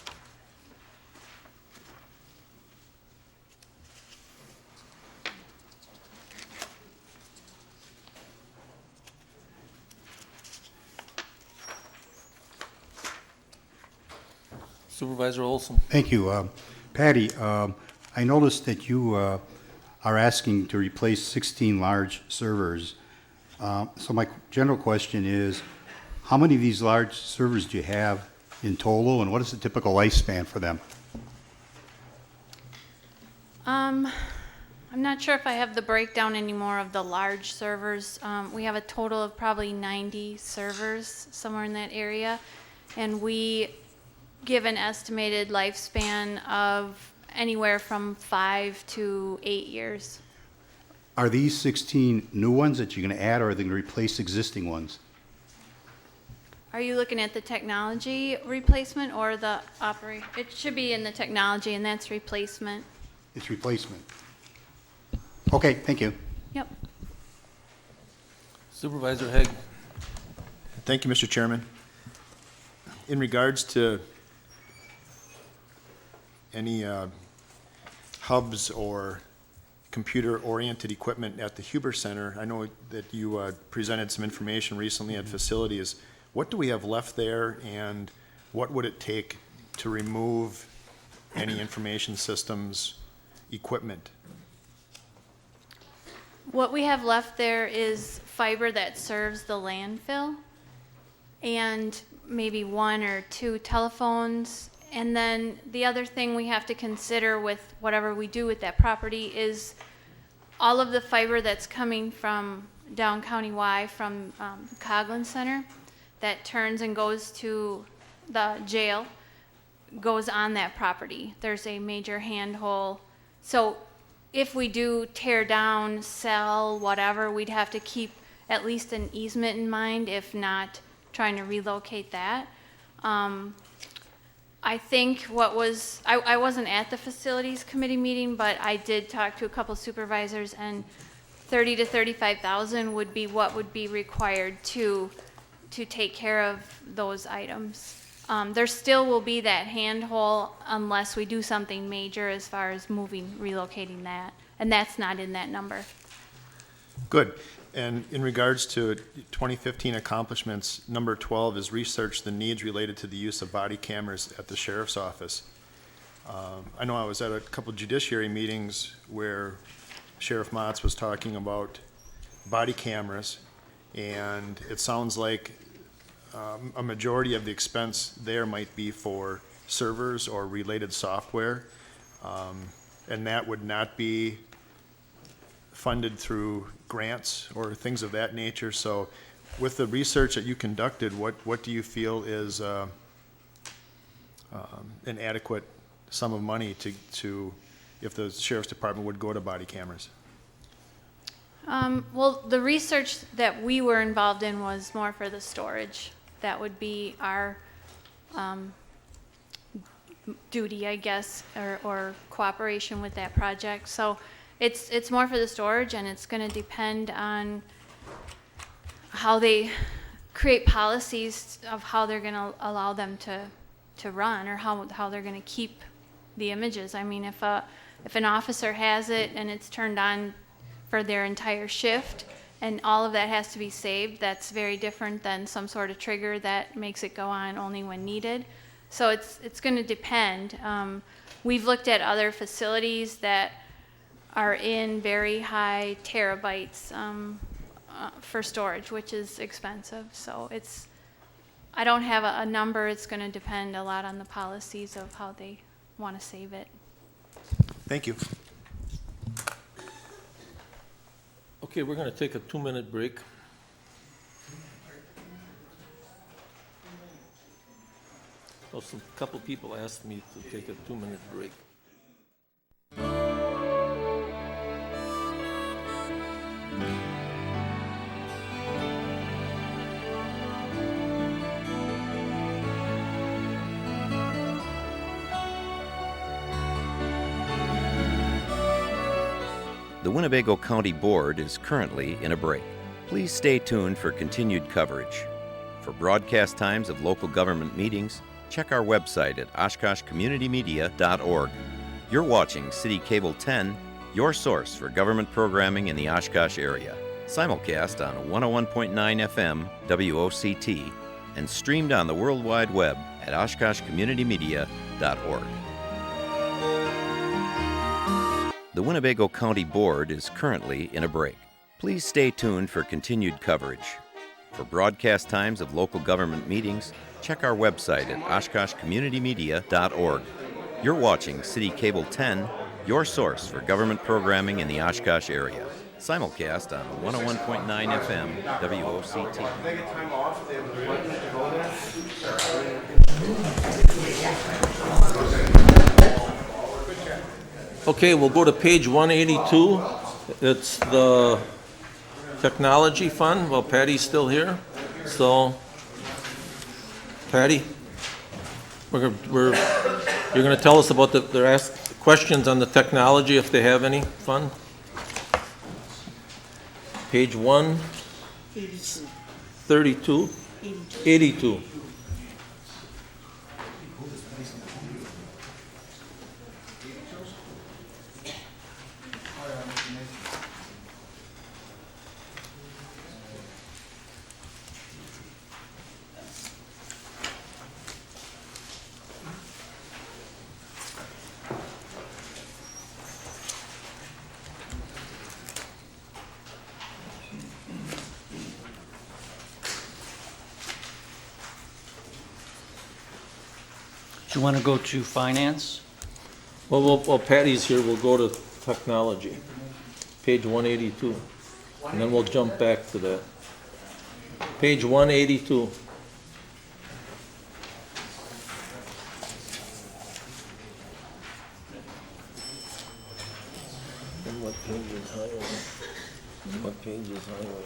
Supervisor Olson. Thank you. Patty, I noticed that you are asking to replace 16 large servers. So my general question is, how many of these large servers do you have in total, and what is the typical lifespan for them? I'm not sure if I have the breakdown anymore of the large servers. We have a total of probably 90 servers, somewhere in that area, and we give an estimated lifespan of anywhere from 5 to 8 years. Are these 16 new ones that you're going to add, or are they going to replace existing ones? Are you looking at the technology replacement or the operate? It should be in the technology, and that's replacement. It's replacement. Okay, thank you. Yep. Supervisor Haig. Thank you, Mr. Chairman. In regards to any hubs or computer-oriented equipment at the Huber Center, I know that you presented some information recently at facilities. What do we have left there, and what would it take to remove any information systems equipment? What we have left there is fiber that serves the landfill, and maybe 1 or 2 telephones. And then the other thing we have to consider with whatever we do with that property is all of the fiber that's coming from down County Y from the Coghlan Center that turns and goes to the jail goes on that property. There's a major handhole. So if we do tear down, sell, whatever, we'd have to keep at least an easement in mind, if not trying to relocate that. I think I wasn't at the facilities committee meeting, but I did talk to a couple supervisors, and 30 to 35,000 would be what would be required to take care of those items. There still will be that handhole unless we do something major as far as relocating that, and that's not in that number. Good. And in regards to 2015 accomplishments, number 12 is research the needs related to the use of body cameras at the sheriff's office. I know I was at a couple judiciary meetings where Sheriff Motz was talking about body cameras, and it sounds like a majority of the expense there might be for servers or related software, and that would not be funded through grants or things of that nature. So with the research that you conducted, what do you feel is an adequate sum of money to if the sheriff's department would go to body cameras? Well, the research that we were involved in was more for the storage. That would be our duty, I guess, or cooperation with that project. So it's more for the storage, and it's going to depend on how they create policies of how they're going to allow them to run, or how they're going to keep the images. I mean, if an officer has it and it's turned on for their entire shift and all of that has to be saved, that's very different than some sort of trigger that makes it go on only when needed. So it's going to depend. We've looked at other facilities that are in very high terabytes for storage, which is expensive. So I don't have a number. It's going to depend a lot on the policies of how they want to save it. Thank you. Okay, we're going to take a 2-minute break. Well, a couple people asked me to take a 2-minute break. The Winnebago County Board is currently in a break. Please stay tuned for continued coverage. For broadcast times of local government meetings, check our website at oshkoshcommunitymedia.org. You're watching City Cable 10, your source for government programming in the Oshkosh area. Simulcast on 101.9 FM WOCT and streamed on the World Wide Web at oshkoshcommunitymedia.org. The Winnebago County Board is currently in a break. Please stay tuned for continued coverage. For broadcast times of local government meetings, check our website at oshkoshcommunitymedia.org. You're watching City Cable 10, your source for government programming in the Oshkosh area. Simulcast on 101.9 FM WOCT. Okay, we'll go to page 182. It's the technology fund. Well, Patty's still here. So, Patty, you're going to tell us about they're asked questions on the technology if they have any fund. Page 132. 82. Do you want to go to finance? Well, while Patty's here, we'll go to technology, page 182, and then we'll jump back to that. Page 182. And what page is highway? And what page is highway?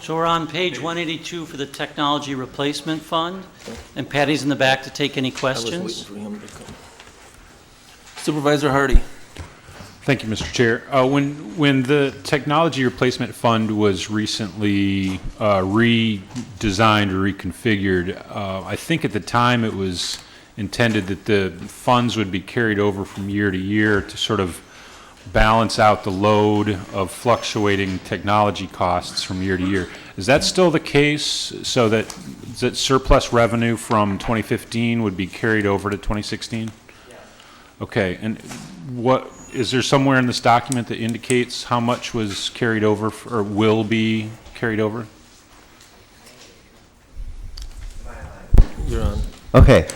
So we're on page 182 for the Technology Replacement Fund, and Patty's in the back to take any I was questions. waiting for him to come. Supervisor Hardy. Thank you, Mr. Chair. When the Technology Replacement Fund was recently redesigned or reconfigured, I think at the time it was intended that the funds would be carried over from year to year to sort of balance out the load of fluctuating technology costs from year to year. Is that still the case, so that surplus revenue from 2015 would be carried over to 2016? Okay, and is there somewhere in this document that indicates how much was carried over or will be carried over? You're on. Okay.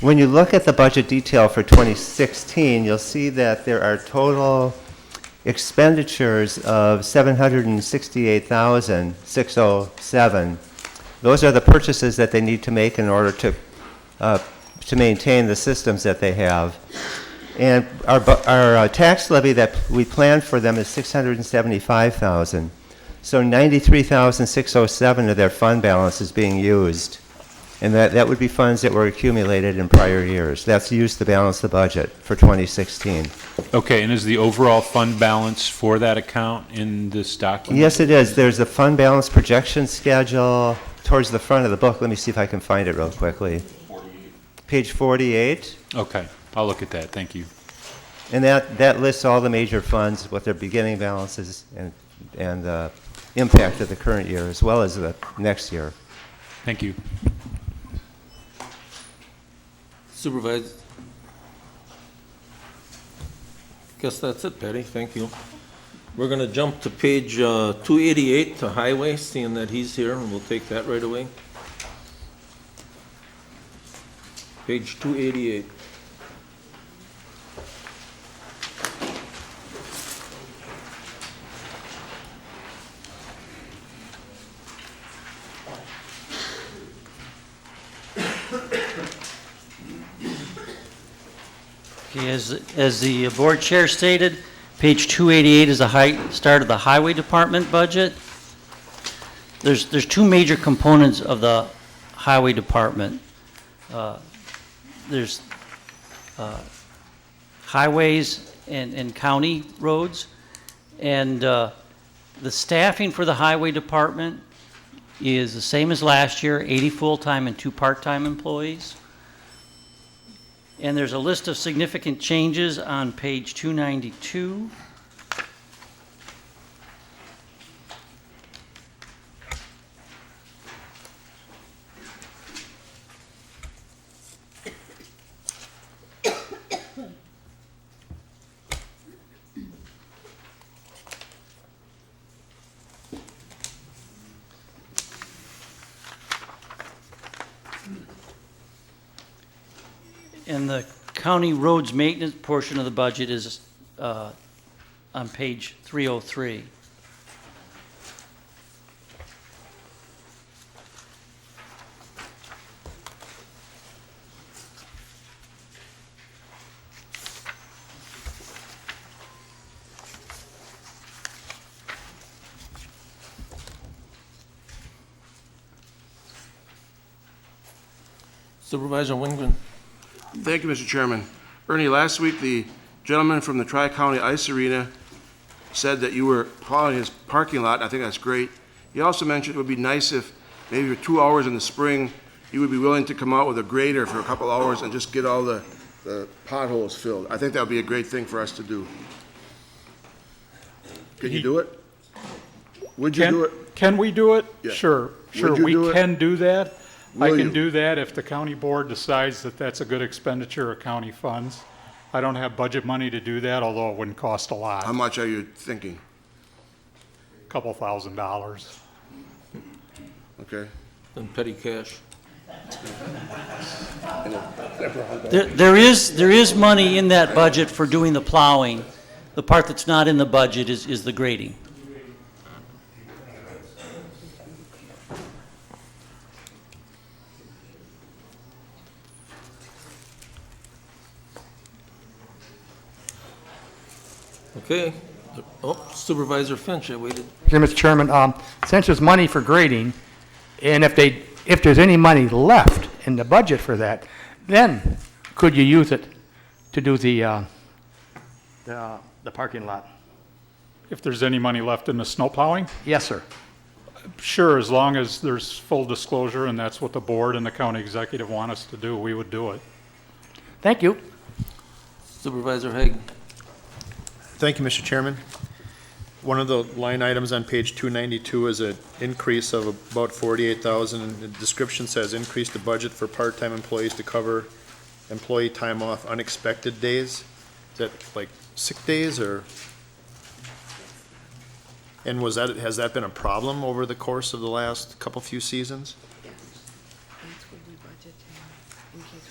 When you look at the budget detail for 2016, you'll see that there are total expenditures of $768,607. Those are the purchases that they need to make in order to maintain the systems that they have. And our tax levy that we planned for them is $675,000. So $93,607 of their fund balance is being used. And that would be funds that were accumulated in prior years. That's used to balance the budget for 2016. Okay, and is the overall fund balance for that account in this document? Yes, it is. There's a fund balance projection schedule towards the front of the book. Let me see if I can find it real quickly. Page 48. Okay, I'll look at that. Thank you. And that lists all the major funds, what their beginning balances, and the impact of the current year, as well as the next year. Thank you. Guess that's it, Patty, thank you. We're gonna jump to page 288 to Highway, seeing that he's here, and we'll take that right away. Page 288. Okay, as the board chair stated, page 288 is the start of the highway department budget. There's two major components of the highway department. There's highways and county roads, and the staffing for the highway department is the same as last year, 80 full-time and 2 part-time employees. And there's a list of significant changes on page 292. And the county roads maintenance portion of the budget is on page 303. Supervisor Wingren. Thank you, Mr. Chairman. Ernie, last week the gentleman from the Tri-County Ice Arena said that you were plowing his parking lot. I think that's great. He also mentioned it would be nice if maybe for 2 hours in the spring, you would be willing to come out with a grader for a couple hours and just get all the potholes filled. I think that would be a great thing for us to do. Can you do it? Would you do it? Can we do it? Yeah. Sure, Would you we do it? can do that. I Will can you? do that if the county board decides that that's a good expenditure of county funds. I don't have budget money to do that, although it wouldn't cost a lot. How much are you thinking? Couple $1,000s. Okay. And petty cash. There is money in that budget for doing the plowing. The part that's not in the budget is the grading. Okay. Oh, Supervisor Finch, I waited. Okay, Mr. Chairman, since there's money for grading, and if there's any money left in the budget for that, then could you use it to do the parking lot? If there's any money left in the snow plowing? Yes, sir. Sure, as long as there's full disclosure and that's what the board and the county executive want us to do, we would do it. Thank you. Supervisor Haig. Thank you, Mr. Chairman. One of the line items on page 292 is an increase of about $48,000. And the description says increase the budget for part-time employees to cover employee time off unexpected days. Is that like sick days or? And has that been a problem over the course of the last few seasons? Yes, that's what we budget in case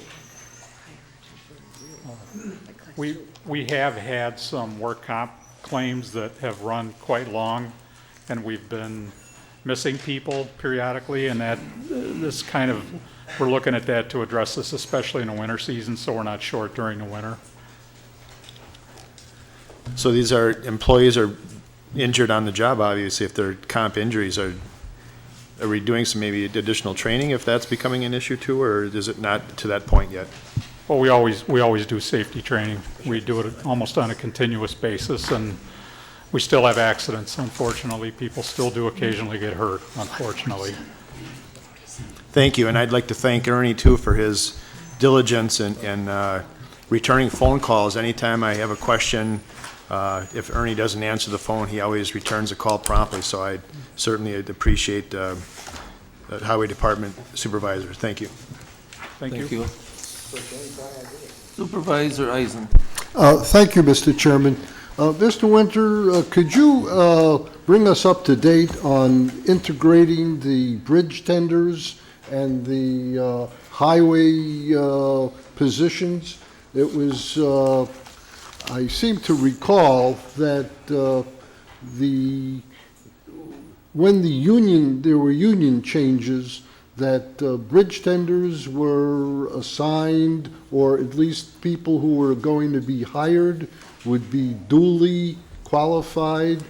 we had to hire like We have had some work comp claims that have run quite long, and we've been missing people periodically, and that we're looking at that to address this, especially in the winter season, so we're not short during the winter. So these are employees are injured on the job, obviously, if they're comp injuries. Are we doing some maybe additional training if that's becoming an issue too, or is it not to that point yet? Well, we always do safety training. We do it almost on a continuous basis, and we still have accidents. Unfortunately, people still do occasionally get hurt, unfortunately. Thank you, and I'd like to thank Ernie too for his diligence and returning phone calls. Anytime I have a question, if Ernie doesn't answer the phone, he always returns a call promptly, so I certainly appreciate the Highway Department Supervisor. Thank you. Thank you. Supervisor Eisen. Thank you, Mr. Chairman. Mr. Winter, could you bring us up to date on integrating the bridge tenders and the highway positions? It was, I seem to recall that when there were union changes, that bridge tenders were assigned, or at least people who were going to be hired would be duly qualified,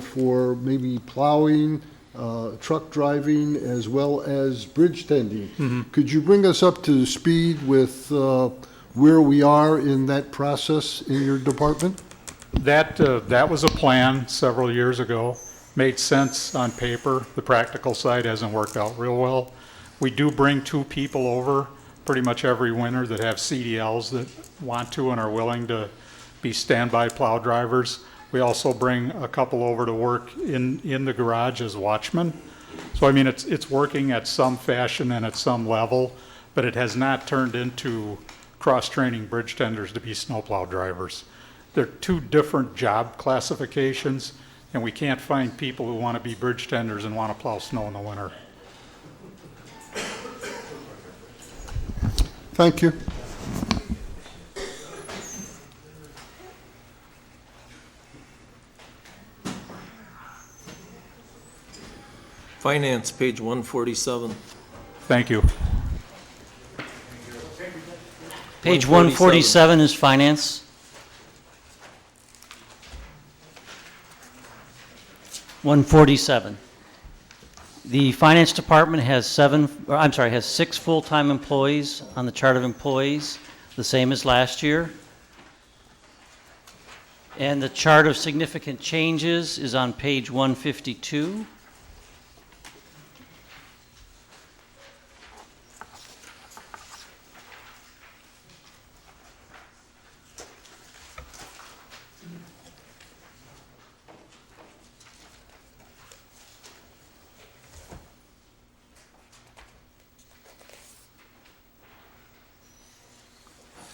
for maybe plowing, truck driving, as well as bridge tending. Mm-hmm. Could you bring us up to speed with where we are in that process in your department? That was a plan several years ago. Made sense on paper. The practical side hasn't worked out real well. We do bring 2 people over pretty much every winter that have CDLs that want to and are willing to be standby plow drivers. We also bring a couple over to work in the garage as watchmen. So I mean, it's working at some fashion and at some level, but it has not turned into cross-training bridge tenders to be snowplow drivers. They're 2 different job classifications, and we can't find people who want to be bridge tenders and want to plow snow in the winter. Thank you. Finance, page 147. Thank you. Page 147 is finance. 147. The finance department has 6 full-time employees on the chart of employees, the same as last year. And the chart of significant changes is on page 152.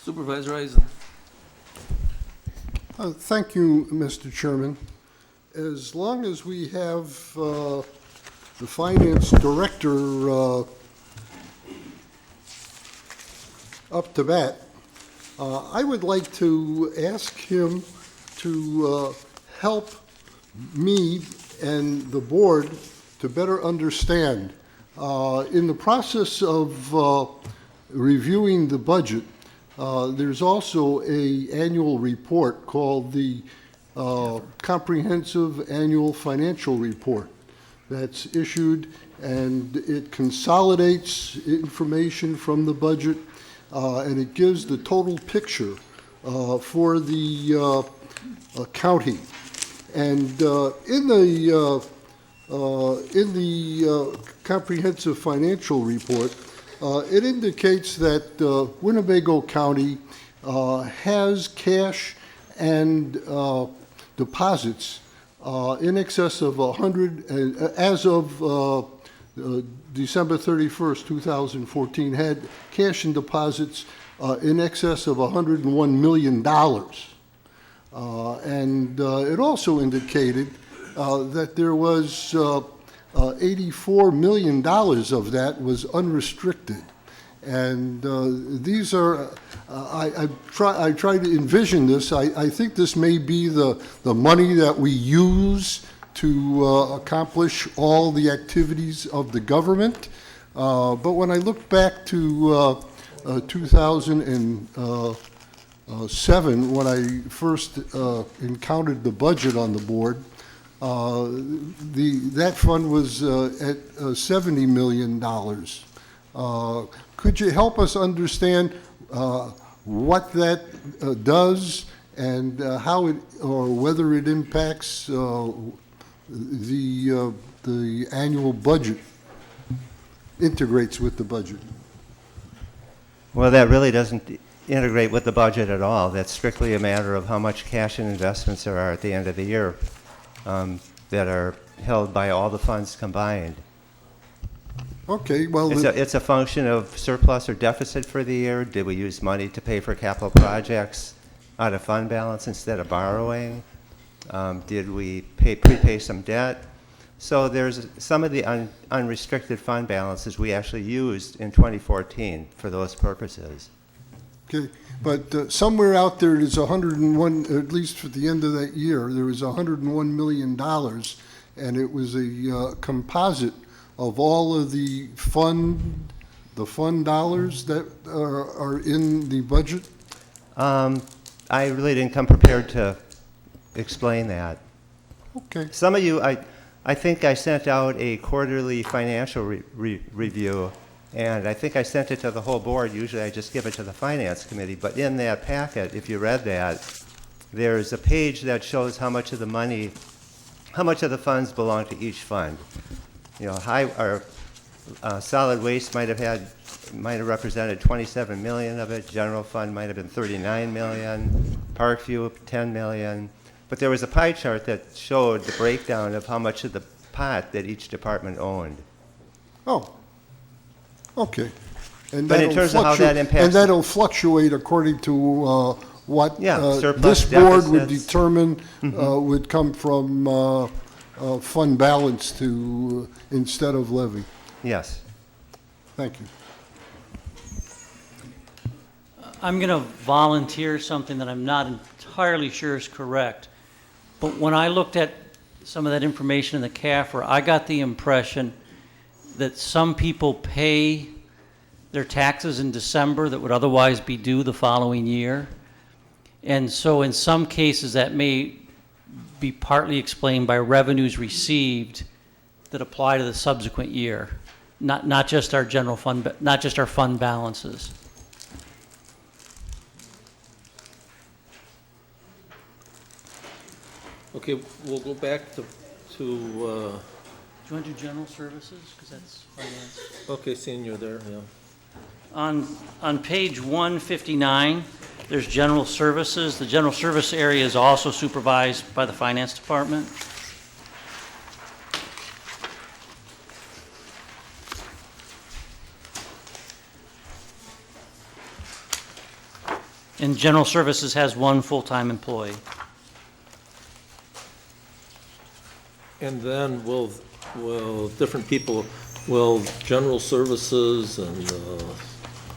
Supervisor Eisen. Thank you, Mr. Chairman. As long as we have the finance director up to bat, I would like to ask him to help me and the board to better understand. In the process of reviewing the budget, there's also an annual report called the Comprehensive Annual Financial Report that's issued, and it consolidates information from the budget, and it gives the total picture for the county. And in the Comprehensive Financial Report, it indicates that Winnebago County has cash and deposits in excess of 100, as of December 31st, 2014, had cash and deposits in excess of $101 million. And it also indicated that there was $84 million of that was unrestricted. And these are, I try to envision this. I think this may be the money that we use to accomplish all the activities of the government. But when I look back to 2007, when I first encountered the budget on the board, that fund was at $70 million. Could you help us understand what that does and how it, or whether it impacts the annual budget, integrates with the budget? Well, that really doesn't integrate with the budget at all. That's strictly a matter of how much cash and investments there are at the end of the year that are held by all the funds combined. Okay, well, It's a function of surplus or deficit for the year. Did we use money to pay for capital projects out of fund balance instead of borrowing? Did we prepay some debt? So there's some of the unrestricted fund balances we actually used in 2014 for those purposes. okay, but somewhere out there, there's 101, at least for the end of that year, there was $101 million, and it was a composite of all of the fund dollars that are in the budget? I really didn't come prepared to explain that. Okay. Some of you, I think I sent out a quarterly financial review, and I think I sent it to the whole board. Usually I just give it to the finance committee, but in that packet, if you read that, there's a page that shows how much of the money, how much of the funds belong to each fund. You know, solid waste might have represented 27 million of it. General fund might have been 39 million. Parkview 10 million. But there was a pie chart that showed the breakdown of how much of the pot that each department owned. Oh, okay. And But in terms of how that impacts, and that'll fluctuate according to what surplus, this board would deficits. determine would come from fund balance to instead of levy. Yes. Thank you. I'm going to volunteer something that I'm not entirely sure is correct. But when I looked at some of that information in the CAFR, I got the impression that some people pay their taxes in December that would otherwise be due the following year. And so in some cases that may be partly explained by revenues received that apply to the subsequent year, not just our general fund, not just our fund balances. Okay, we'll go back to Do you want to do general services? Because that's finance. okay, seeing you're there, yeah. On page 159, there's general services. The general service area is also supervised by the finance department. And general services has one full-time employee. And then will different people, will general services and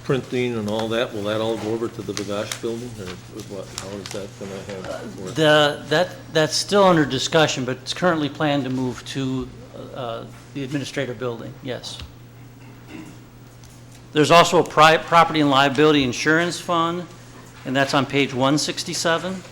printing and all that, will that all go over to the Oshkosh building, or what, how is that gonna have? That's still under discussion, but it's currently planned to move to the administrative building, yes. There's also a property and liability insurance fund, and that's on page 167.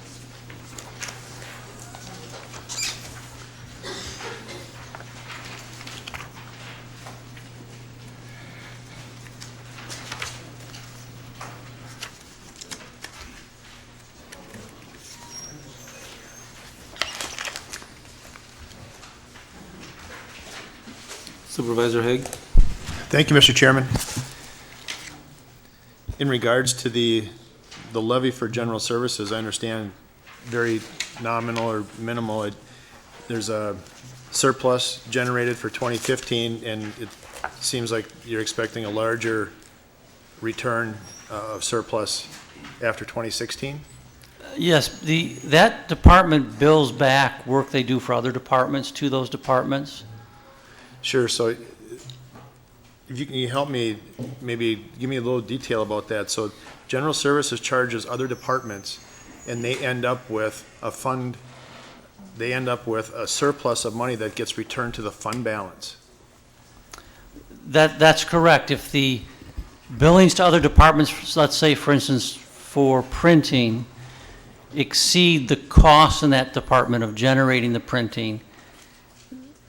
Supervisor Haig? Thank you, Mr. Chairman. In regards to the levy for general services, I understand very nominal or minimal. There's a surplus generated for 2015, and it seems like you're expecting a larger return of surplus after 2016? Yes, that department bills back work they do for other departments to those departments. Sure, so if you can help me, maybe give me a little detail about that. So general services charges other departments, and they end up with a fund, they end up with a surplus of money that gets returned to the fund balance. That's correct. If the billings to other departments, let's say for instance for printing, exceed the cost in that department of generating the printing,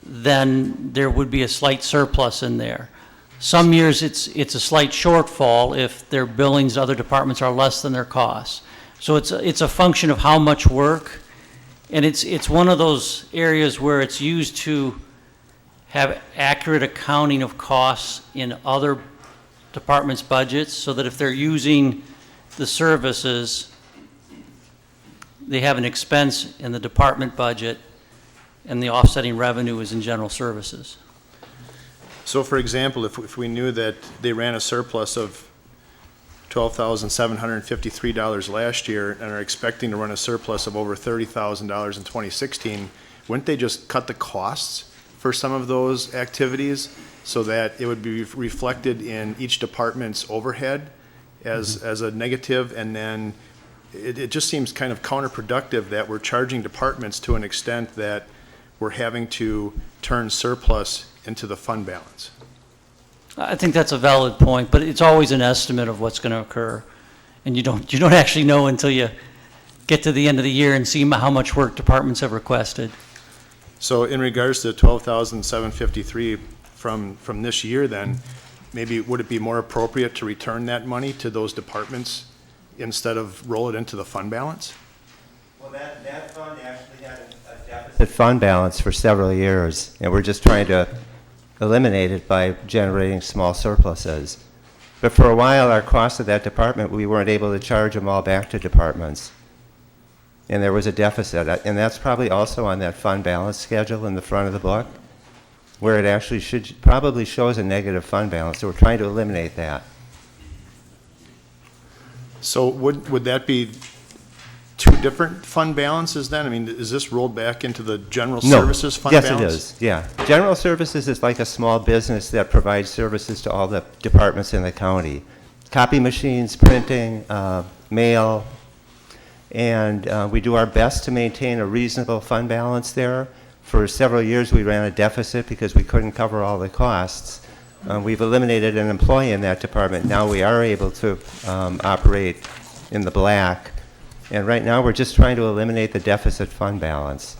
then there would be a slight surplus in there. Some years it's a slight shortfall if their billings to other departments are less than their costs. So it's a function of how much work, and it's one of those areas where it's used to have accurate accounting of costs in other departments' budgets, so that if they're using the services, they have an expense in the department budget, and the offsetting revenue is in general services. So for example, if we knew that they ran a surplus of $12,753 last year and are expecting to run a surplus of over $30,000 in 2016, wouldn't they just cut the costs for some of those activities so that it would be reflected in each department's overhead as a negative? And then it just seems kind of counterproductive that we're charging departments to an extent that we're having to turn surplus into the fund balance. I think that's a valid point, but it's always an estimate of what's going to occur. And you don't actually know until you get to the end of the year and see how much work departments have requested. So in regards to 12,753 from this year, then, maybe would it be more appropriate to return that money to those departments instead of roll it into the fund balance? Well, that fund actually had a deficit fund balance for several years, and we're just trying to eliminate it by generating small surpluses. But for a while, our cost of that department, we weren't able to charge them all back to departments. And there was a deficit, and that's probably also on that fund balance schedule in the front of the book, where it actually probably shows a negative fund balance, so we're trying to eliminate that. So would that be two different fund balances then? I mean, is this rolled back into the general services fund balance? Yes, it is, yeah. General services is like a small business that provides services to all the departments in the county. Copy machines, printing, mail, and we do our best to maintain a reasonable fund balance there. For several years, we ran a deficit because we couldn't cover all the costs. We've eliminated an employee in that department. Now we are able to operate in the black. And right now, we're just trying to eliminate the deficit fund balance.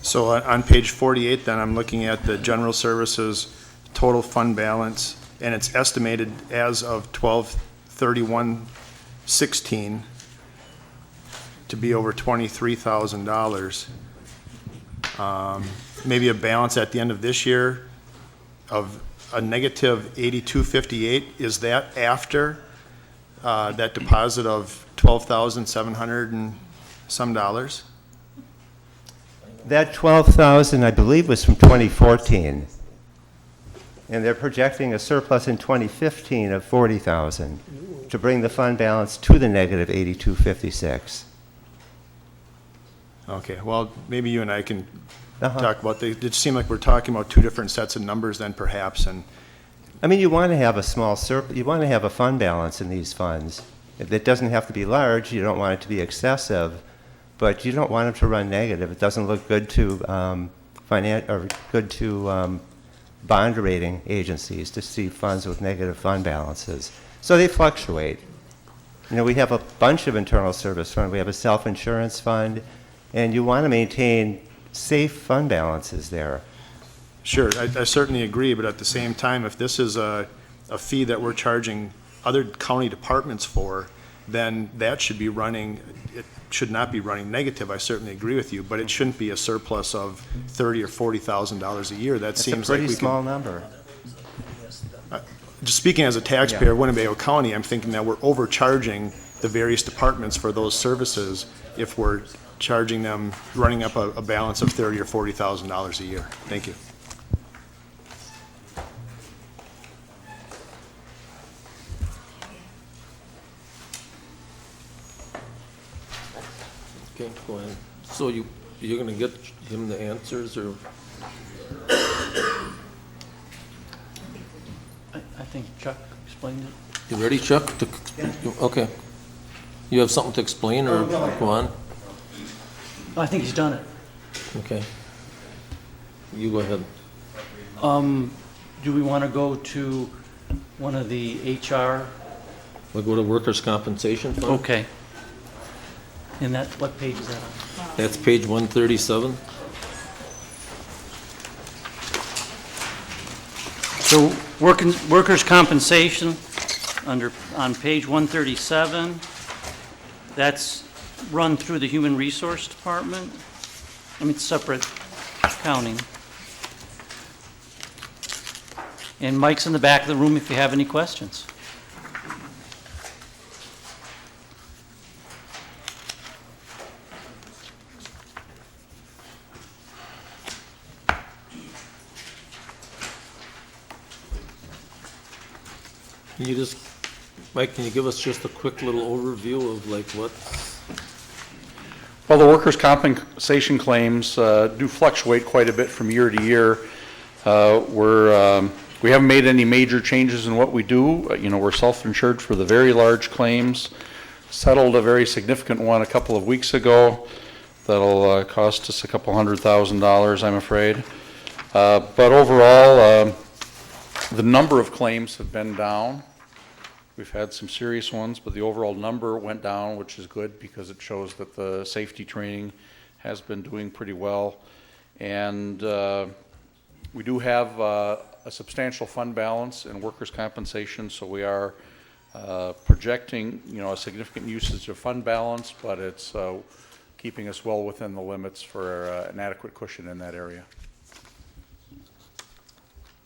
So on page 48, then, I'm looking at the general services total fund balance, and it's estimated as of 12/31/16 to be over $23,000. Maybe a balance at the end of this year of a negative $82.58. Is that after that deposit of $12,700 and some dollars? That 12,000, I believe, was from 2014. And they're projecting a surplus in 2015 of 40,000 to bring the fund balance to the negative 82.56. Okay, well, maybe you and I can talk about, it seemed like we're talking about two different sets of numbers then perhaps, and I mean, you want to have a small you want to have a fund balance in these funds. It doesn't have to be large, you don't want it to be excessive, but you don't want them to run negative. It doesn't look good to bond rating agencies to see funds with negative fund balances. So they fluctuate. You know, we have a bunch of internal service funds. We have a self-insurance fund, and you want to maintain safe fund balances there. sure, I certainly agree, but at the same time, if this is a fee that we're charging other county departments for, then that should be running, it should not be running negative. I certainly agree with you, but it shouldn't be a surplus of $30,000 or $40,000 a year. That seems like we It's a pretty small number. Just speaking as a taxpayer of Winnebago County, I'm thinking that we're overcharging the various departments for those services if we're charging them, running up a balance of $30,000 or $40,000 a year. Thank you. Okay, go ahead. So you're gonna give him the answers, or? I think Chuck explained it. You ready, Chuck? Okay. You have something to explain, or go on? I think he's done it. Okay. You go ahead. Do we want to go to one of the HR? We'll go to workers' compensation fund. Okay. And that, what page is that on? That's page 137. So workers' compensation, on page 137, that's run through the Human Resource Department. I mean, separate accounting. And Mike's in the back of the room if you have any questions. Can you just, Mike, can you give us just a quick little overview of like what? Well, the workers' compensation claims do fluctuate quite a bit from year to year. We haven't made any major changes in what we do. You know, we're self-insured for the very large claims. Settled a very significant one a couple of weeks ago. That'll cost us a couple $100,000, I'm afraid. But overall, the number of claims have been down. We've had some serious ones, but the overall number went down, which is good because it shows that the safety training has been doing pretty well. And we do have a substantial fund balance in workers' compensation, so we are projecting, you know, a significant usage of fund balance, but it's keeping us well within the limits for an adequate cushion in that area.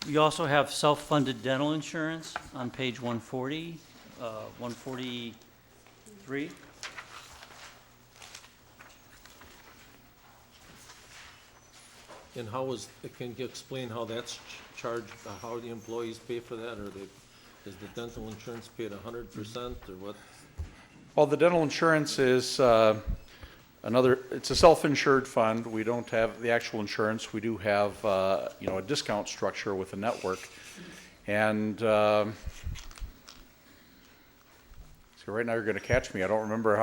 We also have self-funded dental insurance on page 140, 143. And how is, can you explain how that's charged, how the employees pay for that, or is the dental insurance paid 100% or what? Well, the dental insurance is it's a self-insured fund. We don't have the actual insurance. We do have, you know, a discount structure with a network. And so right now you're going to catch me. I don't remember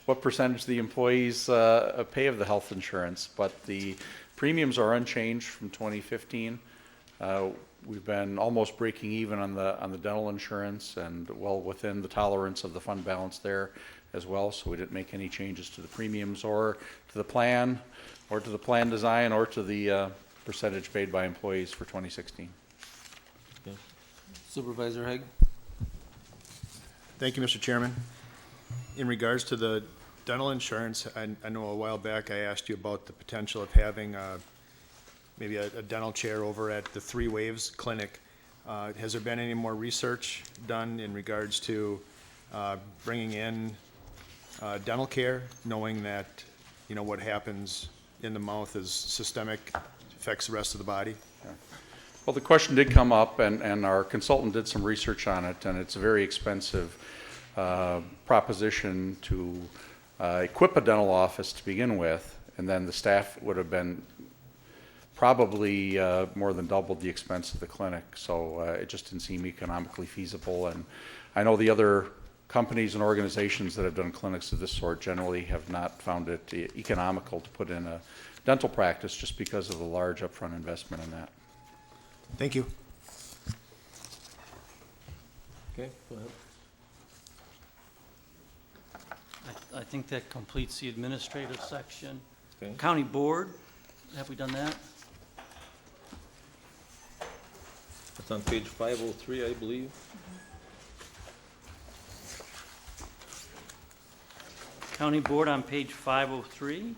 what percentage the employees pay of the health insurance, but the premiums are unchanged from 2015. We've been almost breaking even on the dental insurance and well within the tolerance of the fund balance there as well, so we didn't make any changes to the premiums or to the plan or to the plan design or to the percentage paid by employees for 2016. Okay. Supervisor Haig? Thank you, Mr. Chairman. In regards to the dental insurance, I know a while back I asked you about the potential of having maybe a dental chair over at the Three Waves Clinic. Has there been any more research done in regards to bringing in dental care, knowing that, you know, what happens in the mouth is systemic, affects the rest of the body? Yeah. Well, the question did come up, and our consultant did some research on it, and it's a very expensive proposition to equip a dental office to begin with, and then the staff would have been probably more than doubled the expense of the clinic. So it just didn't seem economically feasible. And I know the other companies and organizations that have done clinics of this sort generally have not found it economical to put in a dental practice just because of the large upfront investment in that. Thank you. Okay, go ahead. I think that completes the administrative section. Okay. County Board, have we done that? It's on page 503, I believe. County Board on page 503.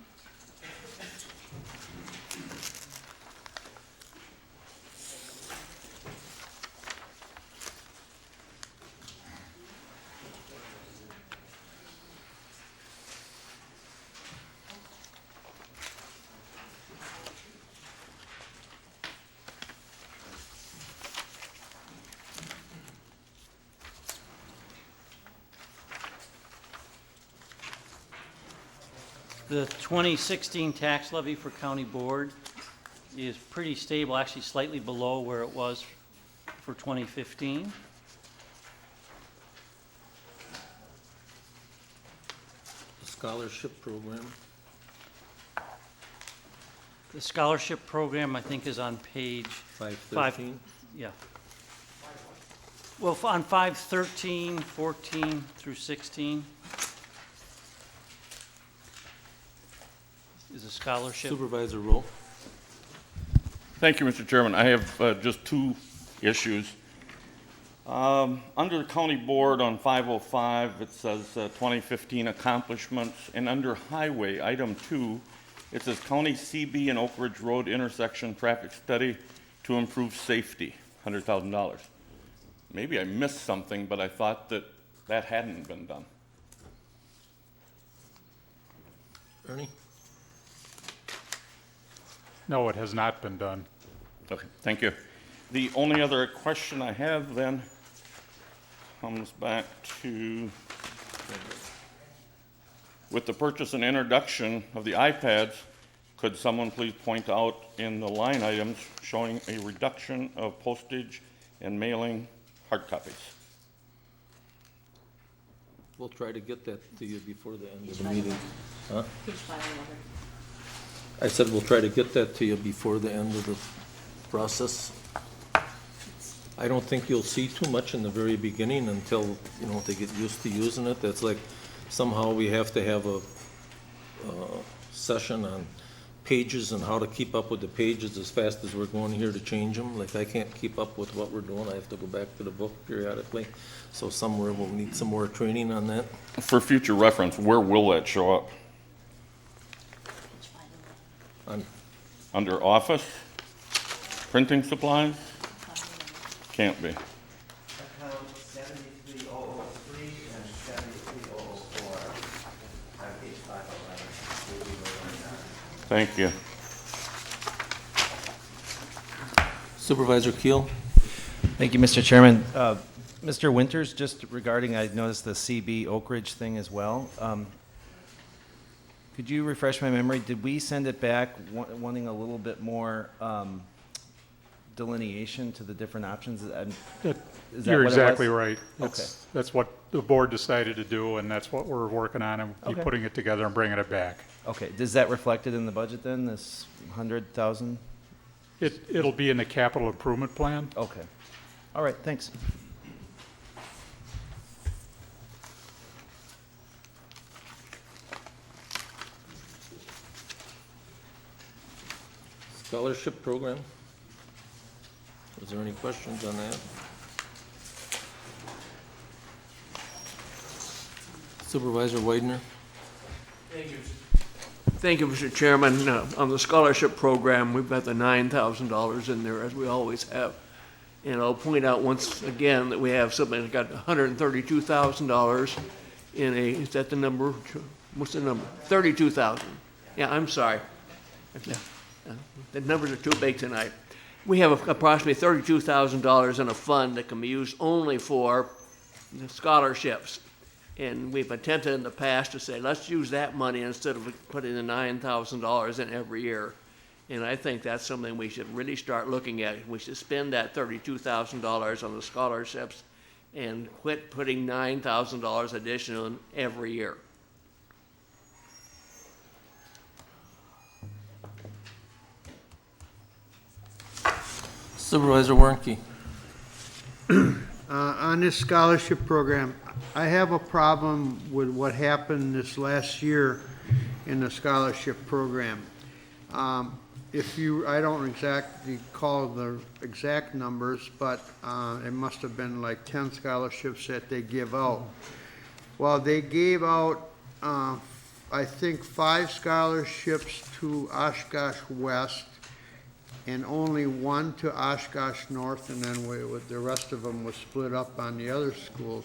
The 2016 tax levy for County Board is pretty stable, actually slightly below where it was for 2015. The scholarship program. The scholarship program, I think, is on page 513. Yeah. Well, on 513, 14 through 16 is a scholarship. Supervisor Rowe. Thank you, Mr. Chairman. I have just two issues. Under the county board on 505, it says 2015 accomplishments, and under highway, item 2, it says county CB and Oak Ridge Road intersection traffic study to improve safety, $100,000. Maybe I missed something, but I thought that that hadn't been done. Ernie? No, it has not been done. Okay, thank you. The only other question I have then comes back to, with the purchase and introduction of the iPads, could someone please point out in the line items showing a reduction of postage and mailing hard copies? We'll try to get that to you before the end of the meeting. Huh? I said we'll try to get that to you before the end of the process. I don't think you'll see too much in the very beginning until, you know, they get used to using it. That's like somehow we have to have a session on pages and how to keep up with the pages as fast as we're going here to change them. Like I can't keep up with what we're doing. I have to go back to the book periodically. So somewhere we'll need some more training on that. For future reference, where will that show up? Under office? Printing supplies? Can't be. Account 73003 and 73004 on page 511. Thank you. Supervisor Keel? Thank you, Mr. Chairman. Mr. Winters, just regarding, I noticed the CB Oak Ridge thing as well. Could you refresh my memory? Did we send it back wanting a little bit more delineation to the different options? Is that You're what it exactly was? right. That's what the board decided to do, and that's what we're working on, and we'll be putting it together and bringing it back. Okay, is that reflected in the budget then, this 100,000? It'll be in the capital improvement plan. Okay. All right, thanks. Scholarship program? Is there any questions on that? Supervisor Widener? Thank you. Thank you, Mr. Chairman. On the scholarship program, we've got the $9,000 in there, as we always have. And I'll point out once again that we have something that got $132,000 in a, is that the number? What's the number? 32,000. Yeah, I'm sorry. The numbers are too big tonight. We have approximately $32,000 in a fund that can be used only for scholarships. And we've attempted in the past to say, let's use that money instead of putting the $9,000 in every year. And I think that's something we should really start looking at. We should spend that $32,000 on the scholarships and quit putting $9,000 additional in every year. Supervisor Warnke? On this scholarship program, I have a problem with what happened this last year in the scholarship program. I don't exactly call the exact numbers, but it must have been like 10 scholarships that they give out. Well, they gave out, I think, 5 scholarships to Oshkosh West, and only 1 to Oshkosh North, and then the rest of them was split up on the other schools.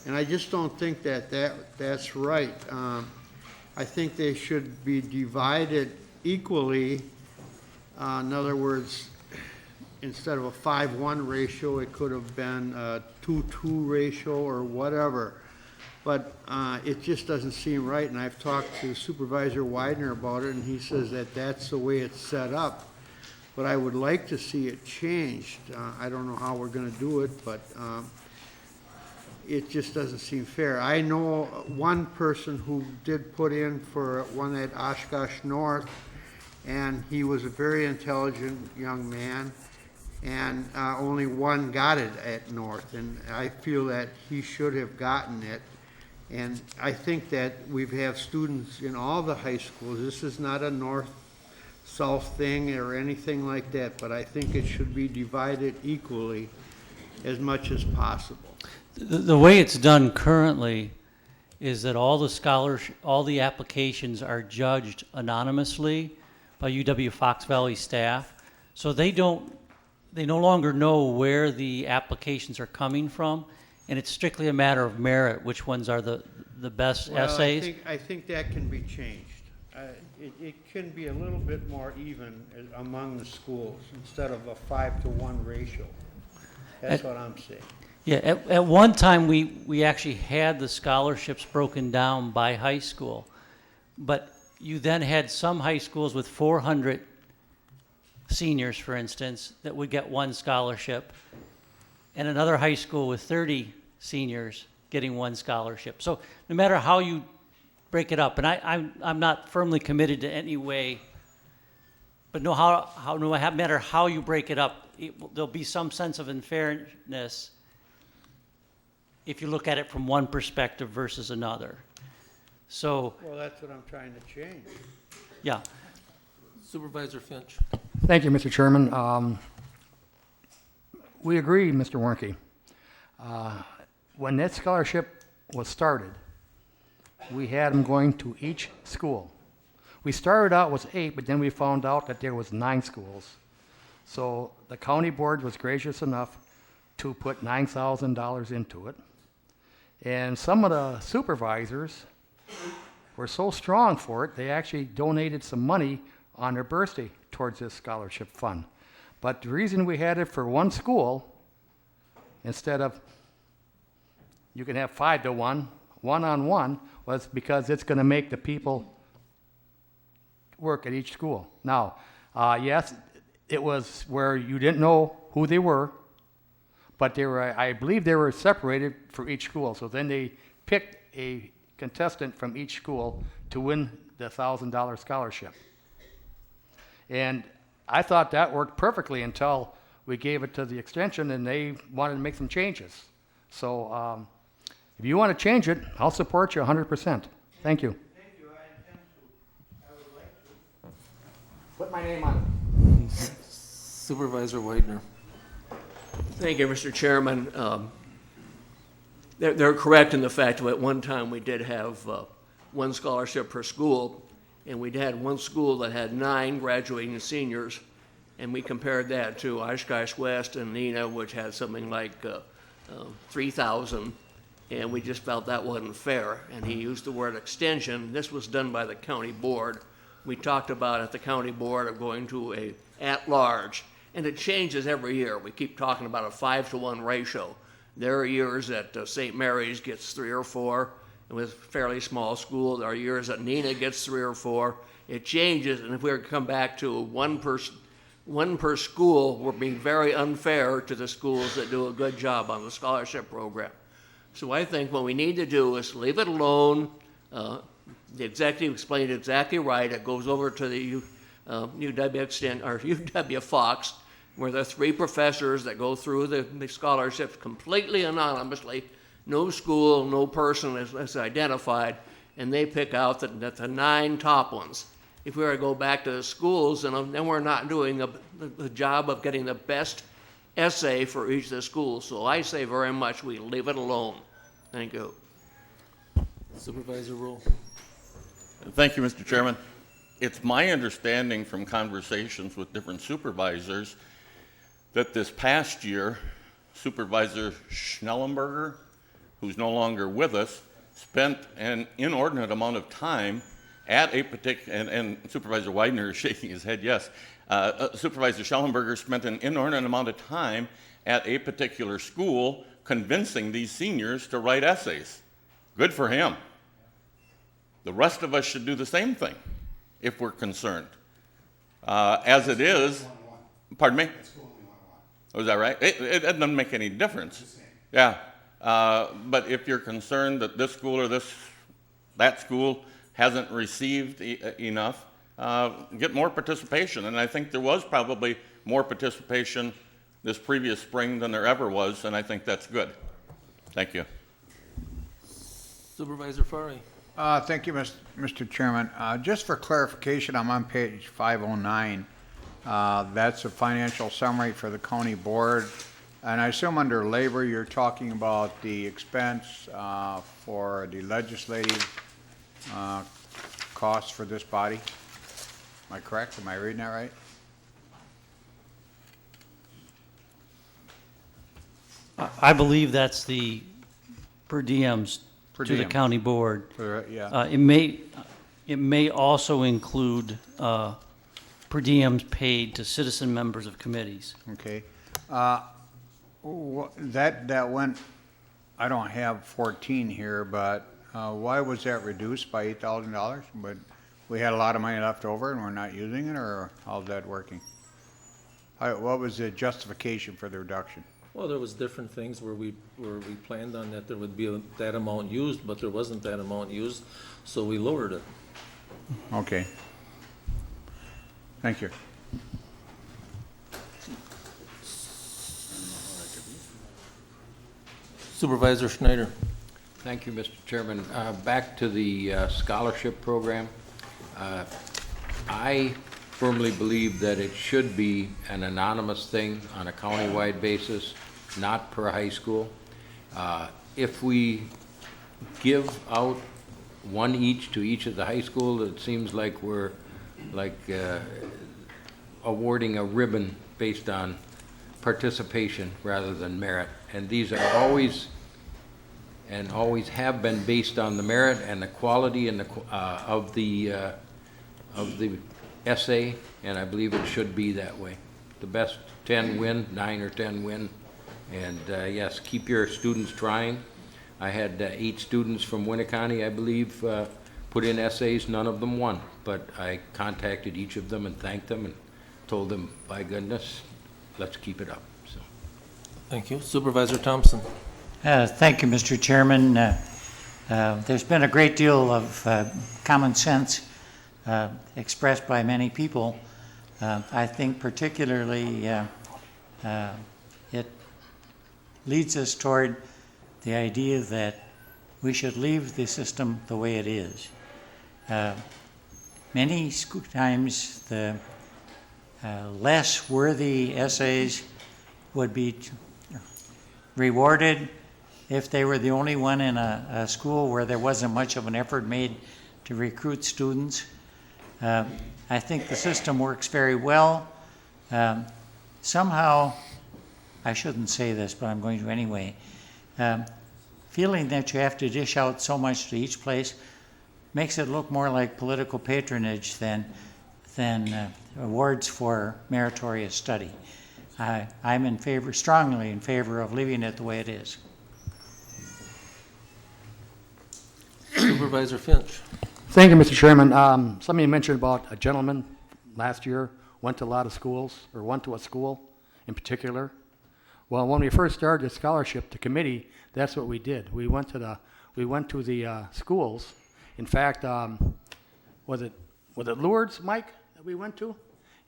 And I just don't think that's right. I think they should be divided equally. In other words, instead of a 5-1 ratio, it could have been a 2-2 ratio or whatever. But it just doesn't seem right, and I've talked to Supervisor Widener about it, and he says that that's the way it's set up. But I would like to see it changed. I don't know how we're going to do it, but it just doesn't seem fair. I know one person who did put in for one at Oshkosh North, and he was a very intelligent young man, and only 1 got it at North, and I feel that he should have gotten it. And I think that we have students in all the high schools. This is not a north-south thing or anything like that, but I think it should be divided equally as much as possible. The way it's done currently is that all the applications are judged anonymously by UW Fox Valley staff. So they no longer know where the applications are coming from, and it's strictly a matter of merit, which ones are the best essays. I think that can be changed. It can be a little bit more even among the schools instead of a 5-to-1 ratio. That's what I'm saying. Yeah, at one time, we actually had the scholarships broken down by high school. But you then had some high schools with 400 seniors, for instance, that would get one scholarship, and another high school with 30 seniors getting one scholarship. So no matter how you break it up, and I'm not firmly committed to any way, but no matter how you break it up, there'll be some sense of unfairness if you look at it from one perspective versus another. So, Well, that's what I'm trying to change. yeah. Supervisor Finch. Thank you, Mr. Chairman. We agree, Mr. Warnke. When that scholarship was started, we had them going to each school. We started out with 8, but then we found out that there was 9 schools. So the county board was gracious enough to put $9,000 into it. And some of the supervisors were so strong for it, they actually donated some money on their birthday towards this scholarship fund. But the reason we had it for one school, instead of, you can have 5 to 1, 1-on-1, was because it's going to make the people work at each school. Now, yes, it was where you didn't know who they were, but they were, I believe they were separated for each school. So then they picked a contestant from each school to win the $1,000 scholarship. And I thought that worked perfectly until we gave it to the extension and they wanted to make some changes. So if you want to change it, I'll support you 100%. Thank you. Thank you, I intend to. I would like to. Put my name on it. Supervisor Widener. Thank you, Mr. Chairman. They're correct in the fact that at one time we did have one scholarship per school, and we had one school that had 9 graduating seniors, and we compared that to Oshkosh West and Neenah, which had something like 3,000, and we just felt that wasn't fair, and he used the word extension. This was done by the county board. We talked about at the county board of going to a at-large, and it changes every year. We keep talking about a 5-to-1 ratio. There are years that St. Mary's gets 3 or 4, and with a fairly small school. There are years that Neenah gets 3 or 4. It changes, and if we were to come back to one per school, we're being very unfair to the schools that do a good job on the scholarship program. So I think what we need to do is leave it alone. The executive explained it exactly right. It goes over to the UW Fox, where there are 3 professors that go through the scholarships completely anonymously. No school, no person is identified, and they pick out the 9 top ones. If we were to go back to the schools, then we're not doing the job of getting the best essay for each of the schools. So I say very much we leave it alone. Thank you. Supervisor Rule. Thank you, Mr. Chairman. It's my understanding from conversations with different supervisors that this past year, Supervisor Schnellenberger, who's no longer with us, spent an inordinate amount of time at a particular, and Supervisor Widener is shaking his head, yes. Supervisor Schellenberger spent an inordinate amount of time at a particular school convincing these seniors to write essays. Good for him. The rest of us should do the same thing if we're concerned. As it is, pardon me? Oh, is that right? It doesn't make any difference. Yeah. But if you're concerned that this school or that school hasn't received enough, get more participation. And I think there was probably more participation this previous spring than there ever was, and I think that's good. Thank you. Supervisor Fari. Thank you, Mr. Chairman. Just for clarification, I'm on page 509. That's a financial summary for the county board. And I assume under labor, you're talking about the expense for the legislative costs for this body. Am I correct? Am I reading that right? I believe that's the per diems Per to the diems. county board. Yeah. It may also include per diems paid to citizen members of committees. Okay. That went, I don't have 14 here, but why was that reduced by $8,000? But we had a lot of money left over and we're not using it, or how's that working? What was the justification for the reduction? Well, there was different things where we planned on that there would be that amount used, but there wasn't that amount used, so we lowered it. Okay. Thank you. Supervisor Schneider. Thank you, Mr. Chairman. Back to the scholarship program. I firmly believe that it should be an anonymous thing on a county-wide basis, not per high school. If we give out one each to each of the high school, it seems like we're awarding a ribbon based on participation rather than merit. And these are always have been based on the merit and the quality and of the essay, and I believe it should be that way. The best 10 win, 9 or 10 win, and yes, keep your students trying. I had 8 students from Winnebago, I believe, put in essays. None of them won, but I contacted each of them and thanked them and told them, by goodness, let's keep it up. So, thank you. Supervisor Thompson. Thank you, Mr. Chairman. There's been a great deal of common sense expressed by many people. I think particularly it leads us toward the idea that we should leave the system the way it is. Many times the less worthy essays would be rewarded if they were the only one in a school where there wasn't much of an effort made to recruit students. I think the system works very well. Somehow, I shouldn't say this, but I'm going to anyway, feeling that you have to dish out so much to each place makes it look more like political patronage than awards for meritorious study. I'm strongly in favor of leaving it the way it is. Supervisor Finch. Thank you, Mr. Chairman. Somebody mentioned about a gentleman last year went to a lot of schools, or went to a school in particular. Well, when we first started the scholarship, the committee, that's what we did. We went to the schools. In fact, was it Lourdes, Mike, that we went to?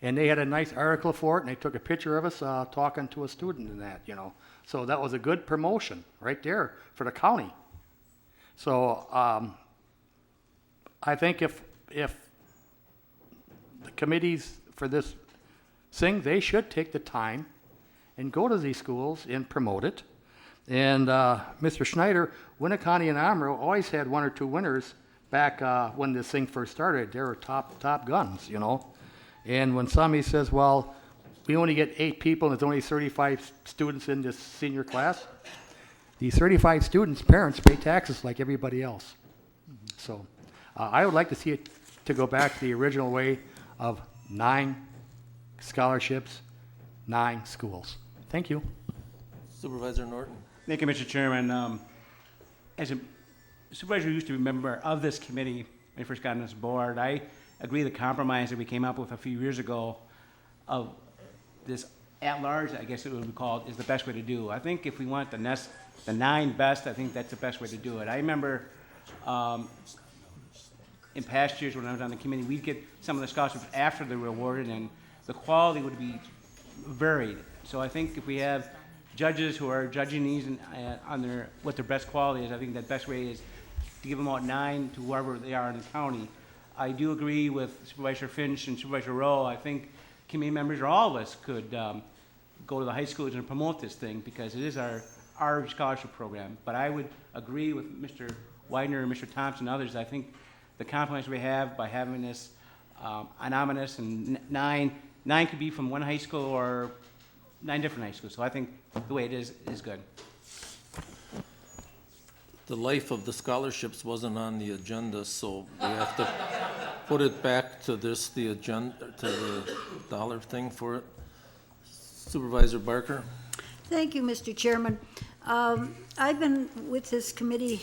And they had a nice article for it, and they took a picture of us talking to a student in that, you know. So that was a good promotion right there for the county. So I think if the committees for this thing, they should take the time and go to these schools and promote it. And Mr. Schneider, Winnebago and Amro always had 1 or 2 winners back when this thing first started. They were top guns, you know. And when somebody says, well, we only get 8 people and there's only 35 students in this senior class, these 35 students' parents pay taxes like everybody else. So I would like to see it to go back to the original way of 9 scholarships, 9 schools. Thank you. Supervisor Norton. Thank you, Mr. Chairman. As a supervisor who used to be a member of this committee when I first got on this board, I agree the compromise that we came up with a few years ago of this at-large, I guess it would be called, is the best way to do. I think if we want the 9 best, I think that's the best way to do it. I remember in past years when I was on the committee, we'd get some of the scholarships after they were awarded, and the quality would be varied. So I think if we have judges who are judging these on what their best quality is, I think that best way is to give them out 9 to whoever they are in the county. I do agree with Supervisor Finch and Supervisor Rowe. I think committee members or all of us could go to the high schools and promote this thing because it is our scholarship program. But I would agree with Mr. Widener and Mr. Thompson and others. I think the compromise we have by having this anonymous and 9 could be from one high school or 9 different high schools. So I think the way it is good. The life of the scholarships wasn't on the agenda, so we have to put it back to the agenda, to the dollar thing for it. Supervisor Barker. Thank you, Mr. Chairman. I've been with this committee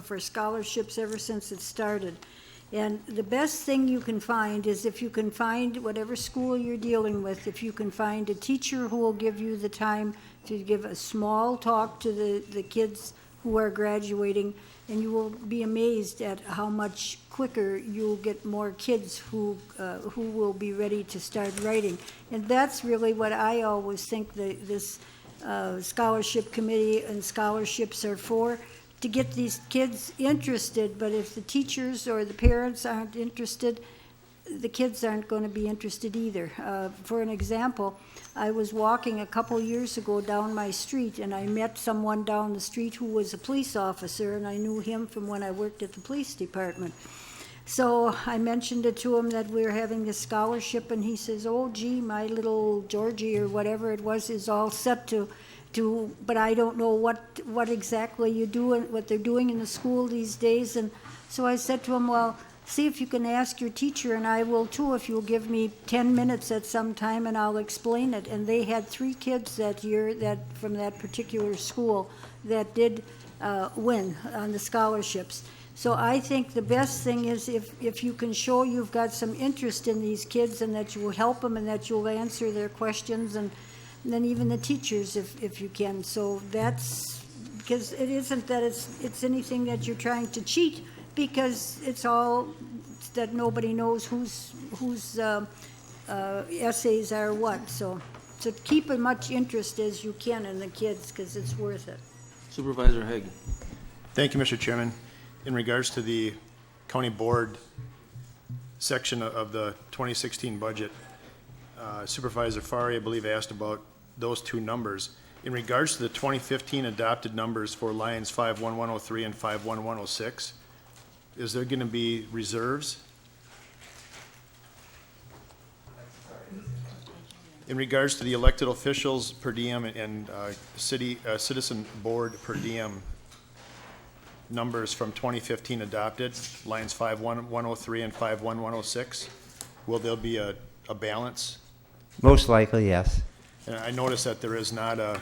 for scholarships ever since it started. And the best thing you can find is if you can find whatever school you're dealing with, if you can find a teacher who will give you the time to give a small talk to the kids who are graduating, and you will be amazed at how much quicker you'll get more kids who will be ready to start writing. And that's really what I always think this scholarship committee and scholarships are for, to get these kids interested. But if the teachers or the parents aren't interested, the kids aren't going to be interested either. For an example, I was walking a couple years ago down my street, and I met someone down the street who was a police officer, and I knew him from when I worked at the police department. So I mentioned it to him that we were having this scholarship, and he says, "Oh, gee, my little Georgie," or whatever it was, "is all set to but I don't know what exactly you do and what they're doing in the school these days." And so I said to him, "Well, see if you can ask your teacher, and I will too, if you'll give me 10 minutes at some time, and I'll explain it." And they had 3 kids that year from that particular school that did win on the scholarships. So I think the best thing is if you can show you've got some interest in these kids, and that you will help them, and that you'll answer their questions, and then even the teachers if you can. So that's, because it isn't that it's anything that you're trying to cheat, because it's all that nobody knows whose essays are what. So keep as much interest as you can in the kids, because it's worth it. Supervisor Haig. Thank you, Mr. Chairman. In regards to the county board section of the 2016 budget, Supervisor Fari, I believe, asked about those 2 numbers. In regards to the 2015 adopted numbers for lines 51103 and 51106, is there going to be reserves? In regards to the elected officials per diem and citizen board per diem numbers from 2015 adopted, lines 51103 and 51106, will there be a balance? Most likely, yes. And I noticed that there is not a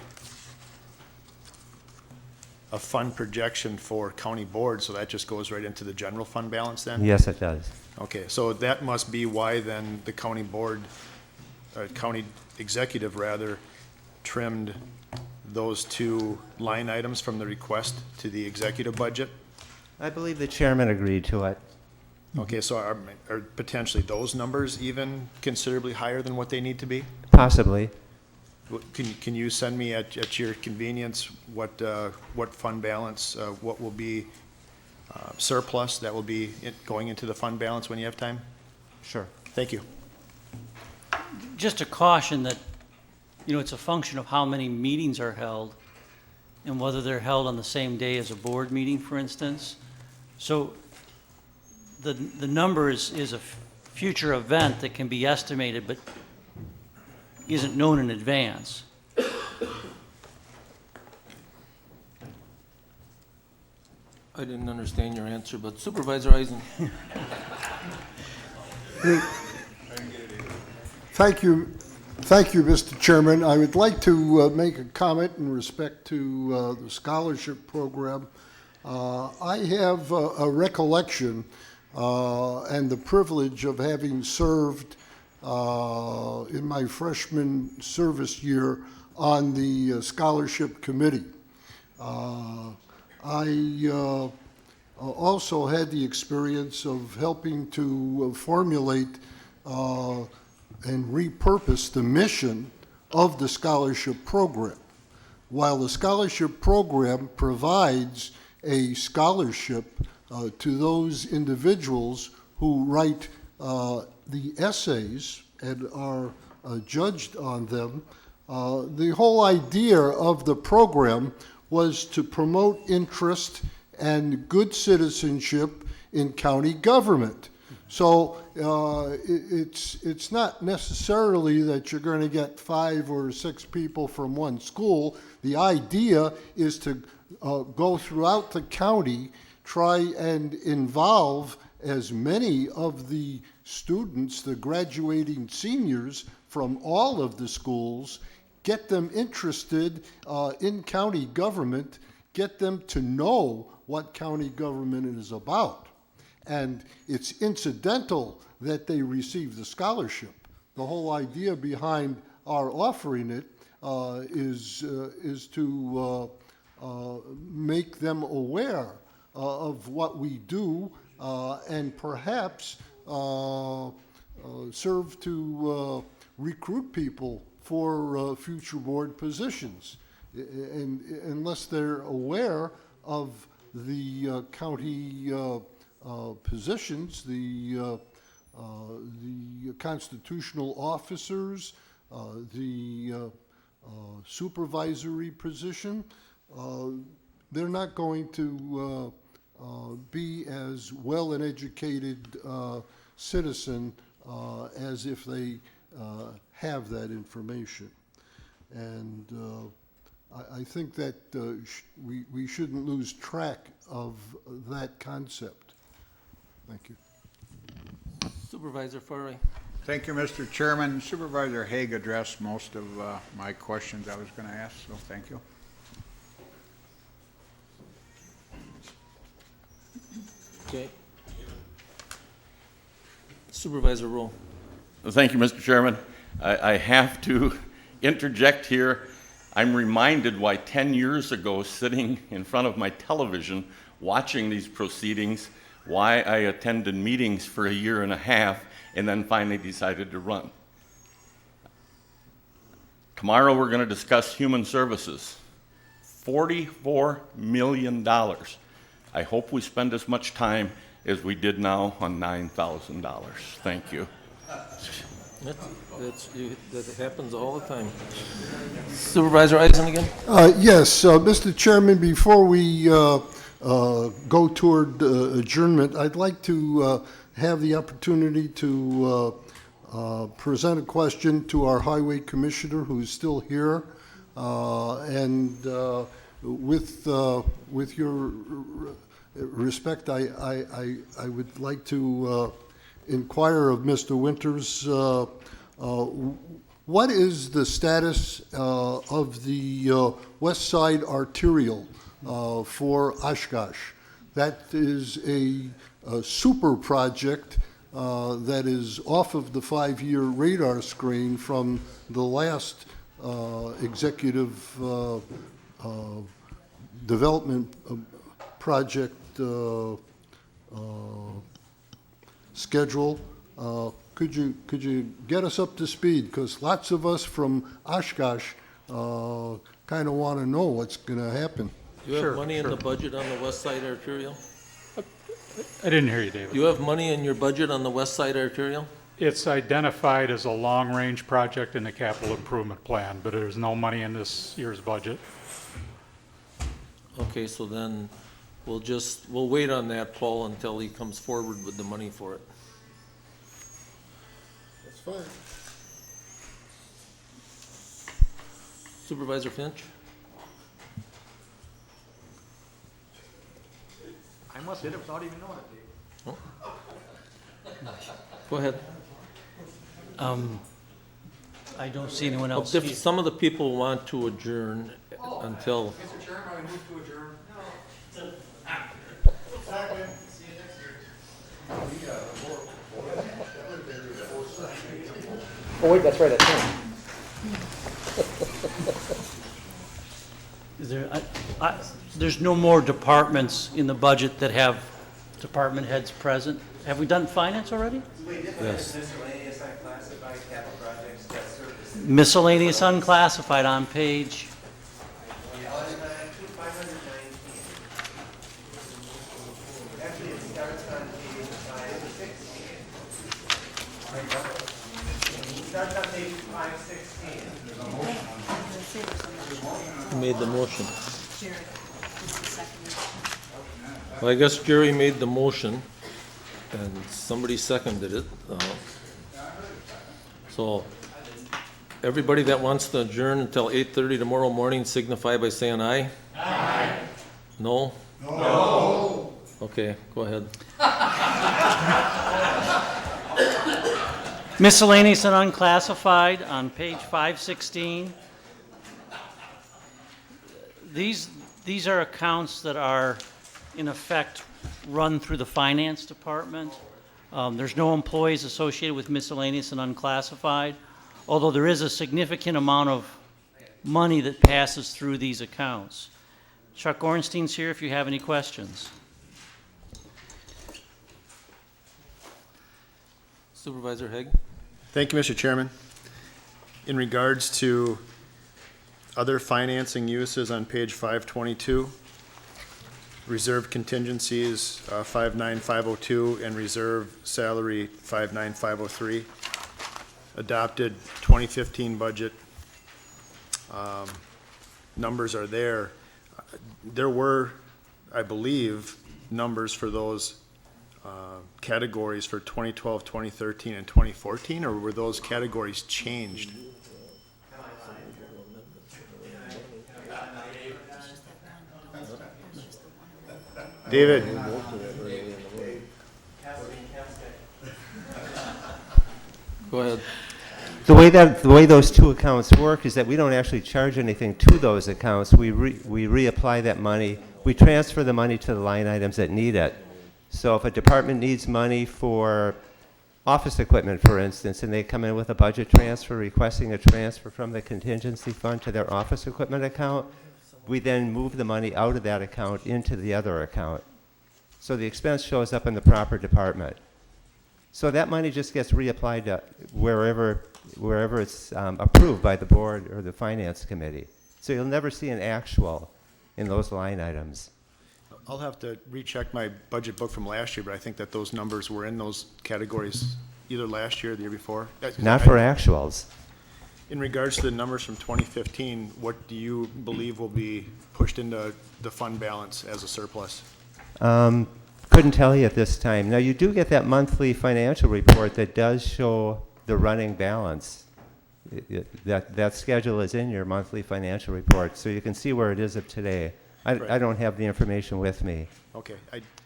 fund projection for county board, so that just goes right into the general fund balance then? Yes, it does. Okay, so that must be why then the county board, county executive rather, trimmed those 2 line items from the request to the executive budget? I believe the chairman agreed to it. Okay, so are potentially those numbers even considerably higher than what they need to be? Possibly. Can you send me at your convenience what fund balance, what will be surplus that will be going into the fund balance when you have time? Sure. Thank you. Just a caution that, it's a function of how many meetings are held and whether they're held on the same day as a board meeting, for instance. So the number is a future event that can be estimated but isn't known in advance. I didn't understand your answer, but Supervisor Eisen. Thank you, Mr. Chairman. I would like to make a comment in respect to the scholarship program. I have a recollection and the privilege of having served in my freshman service year on the scholarship committee. I also had the experience of helping to formulate and repurpose the mission of the scholarship program. While the scholarship program provides a scholarship to those individuals who write the essays and are judged on them, the whole idea of the program was to promote interest and good citizenship in county government. So it's not necessarily that you're going to get 5 or 6 people from one school. The idea is to go throughout the county, try and involve as many of the students, the graduating seniors from all of the schools, get them interested in county government, get them to know what county government is about. And it's incidental that they receive the scholarship. The whole idea behind our offering it is to make them aware of what we do and perhaps serve to recruit people for future board positions. And unless they're aware of the county positions, the constitutional officers, the supervisory position, they're not going to be as well an educated citizen as if they have that information. And I think that we shouldn't lose track of that concept. Thank you. Supervisor Farley. Thank you, Mr. Chairman. Supervisor Haig addressed most of my questions I was going to ask, so thank you. Okay. Supervisor Rowe. Thank you, Mr. Chairman. I have to interject here. I'm reminded why 10 years ago, sitting in front of my television, watching these proceedings, why I attended meetings for a year and a half and then finally decided to run. Tomorrow we're going to discuss human services. $44 million. I hope we spend as much time as we did now on $9,000. Thank you. That happens all the time. Supervisor Eisen again? Yes, Mr. Chairman, before we go toward adjournment, I'd like to have the opportunity to present a question to our Highway Commissioner, who's still here. And with your respect, I would like to inquire of Mr. Winters, what is the status of the West Side Arterial for Oshkosh? That is a super project that is off of the 5-year radar screen from the last executive development project schedule. Could you get us up to speed? Because lots of us from Oshkosh kind of want to know what's going to happen. Do you have money in the budget on the West Side Arterial? I didn't hear you, David. You have money in your budget on the West Side Arterial? It's identified as a long-range project in the capital improvement plan, but there's no money in this year's budget. Okay, so then we'll wait on that, Paul, until he comes forward with the money for it. That's fine. Supervisor Finch? I must hit it without even knowing it, Dave. Oh. Go ahead. I don't see anyone else. If some of the people want to adjourn until. Mr. Chairman, I move to adjourn. Second. See you next year. Oh, wait, that's right, that's him. Is there, there's no more departments in the budget that have department heads present. Have we done finance already? Yes. Miscellaneous unclassified capital projects, debt service. Miscellaneous unclassified on page. Actually, it starts on page 516. It starts on page 516. Who made the motion? Well, I guess Jerry made the motion, and somebody seconded it. So, everybody that wants to adjourn until 8:30 tomorrow morning, signify by saying aye. Aye. No? No. Okay, go ahead. Miscellaneous and unclassified on page 516. These are accounts that are, in effect, run through the finance department. There's no employees associated with miscellaneous and unclassified, although there is a significant amount of money that passes through these accounts. Chuck Ornstein's here if you have any questions. Supervisor Haig? Thank you, Mr. Chairman. In regards to other financing uses on page 522, reserve contingencies 59502 and reserve salary 59503, adopted 2015 budget numbers are there. There were, I believe, numbers for those categories for 2012, 2013, and 2014, or were those categories changed? David. Go ahead. The way those two accounts work is that we don't actually charge anything to those accounts. We reapply that money. We transfer the money to the line items that need it. So if a department needs money for office equipment, for instance, and they come in with a budget transfer requesting a transfer from the contingency fund to their office equipment account, we then move the money out of that account into the other account. So the expense shows up in the proper department. So that money just gets reapplied to wherever it's approved by the board or the finance committee. So you'll never see an actual in those line items. I'll have to recheck my budget book from last year, but I think that those numbers were in those categories either last year or the year before. Not for actuals. In regards to the numbers from 2015, what do you believe will be pushed into the fund balance as a surplus? Couldn't tell you at this time. Now, you do get that monthly financial report that does show the running balance. That schedule is in your monthly financial report, so you can see where it is of today. I don't have the information with me. Okay.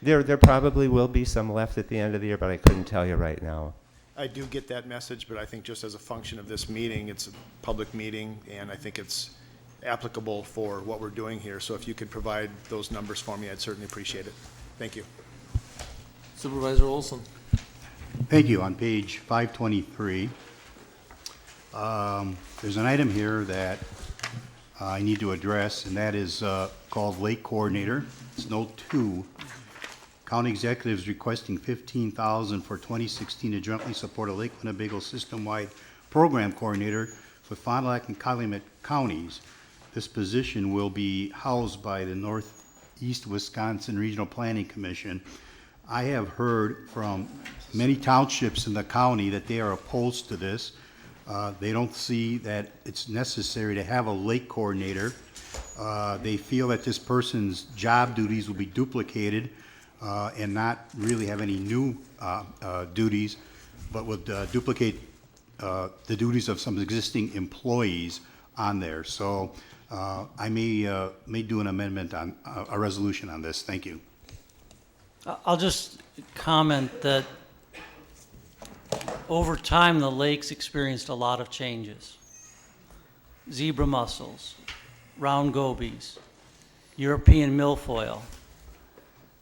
There probably will be some left at the end of the year, but I couldn't tell you right now. I do get that message, but I think just as a function of this meeting, it's a public meeting, and I think it's applicable for what we're doing here. So if you could provide those numbers for me, I'd certainly appreciate it. Thank you. Supervisor Olson? Thank you. On page 523, there's an item here that I need to address, and that is called Lake Coordinator. It's note 2. County executive is requesting $15,000 for 2016 to jointly support a Lake Winnebago system-wide program coordinator with Fond du Lac and Calumet counties. This position will be housed by the Northeast Wisconsin Regional Planning Commission. I have heard from many townships in the county that they are opposed to this. They don't see that it's necessary to have a lake coordinator. They feel that this person's job duties will be duplicated and not really have any new duties, but would duplicate the duties of some existing employees on there. So I may do an amendment on a resolution on this. Thank you. I'll just comment that over time, the lake's experienced a lot of changes. Zebra mussels, round gobies, European milfoil,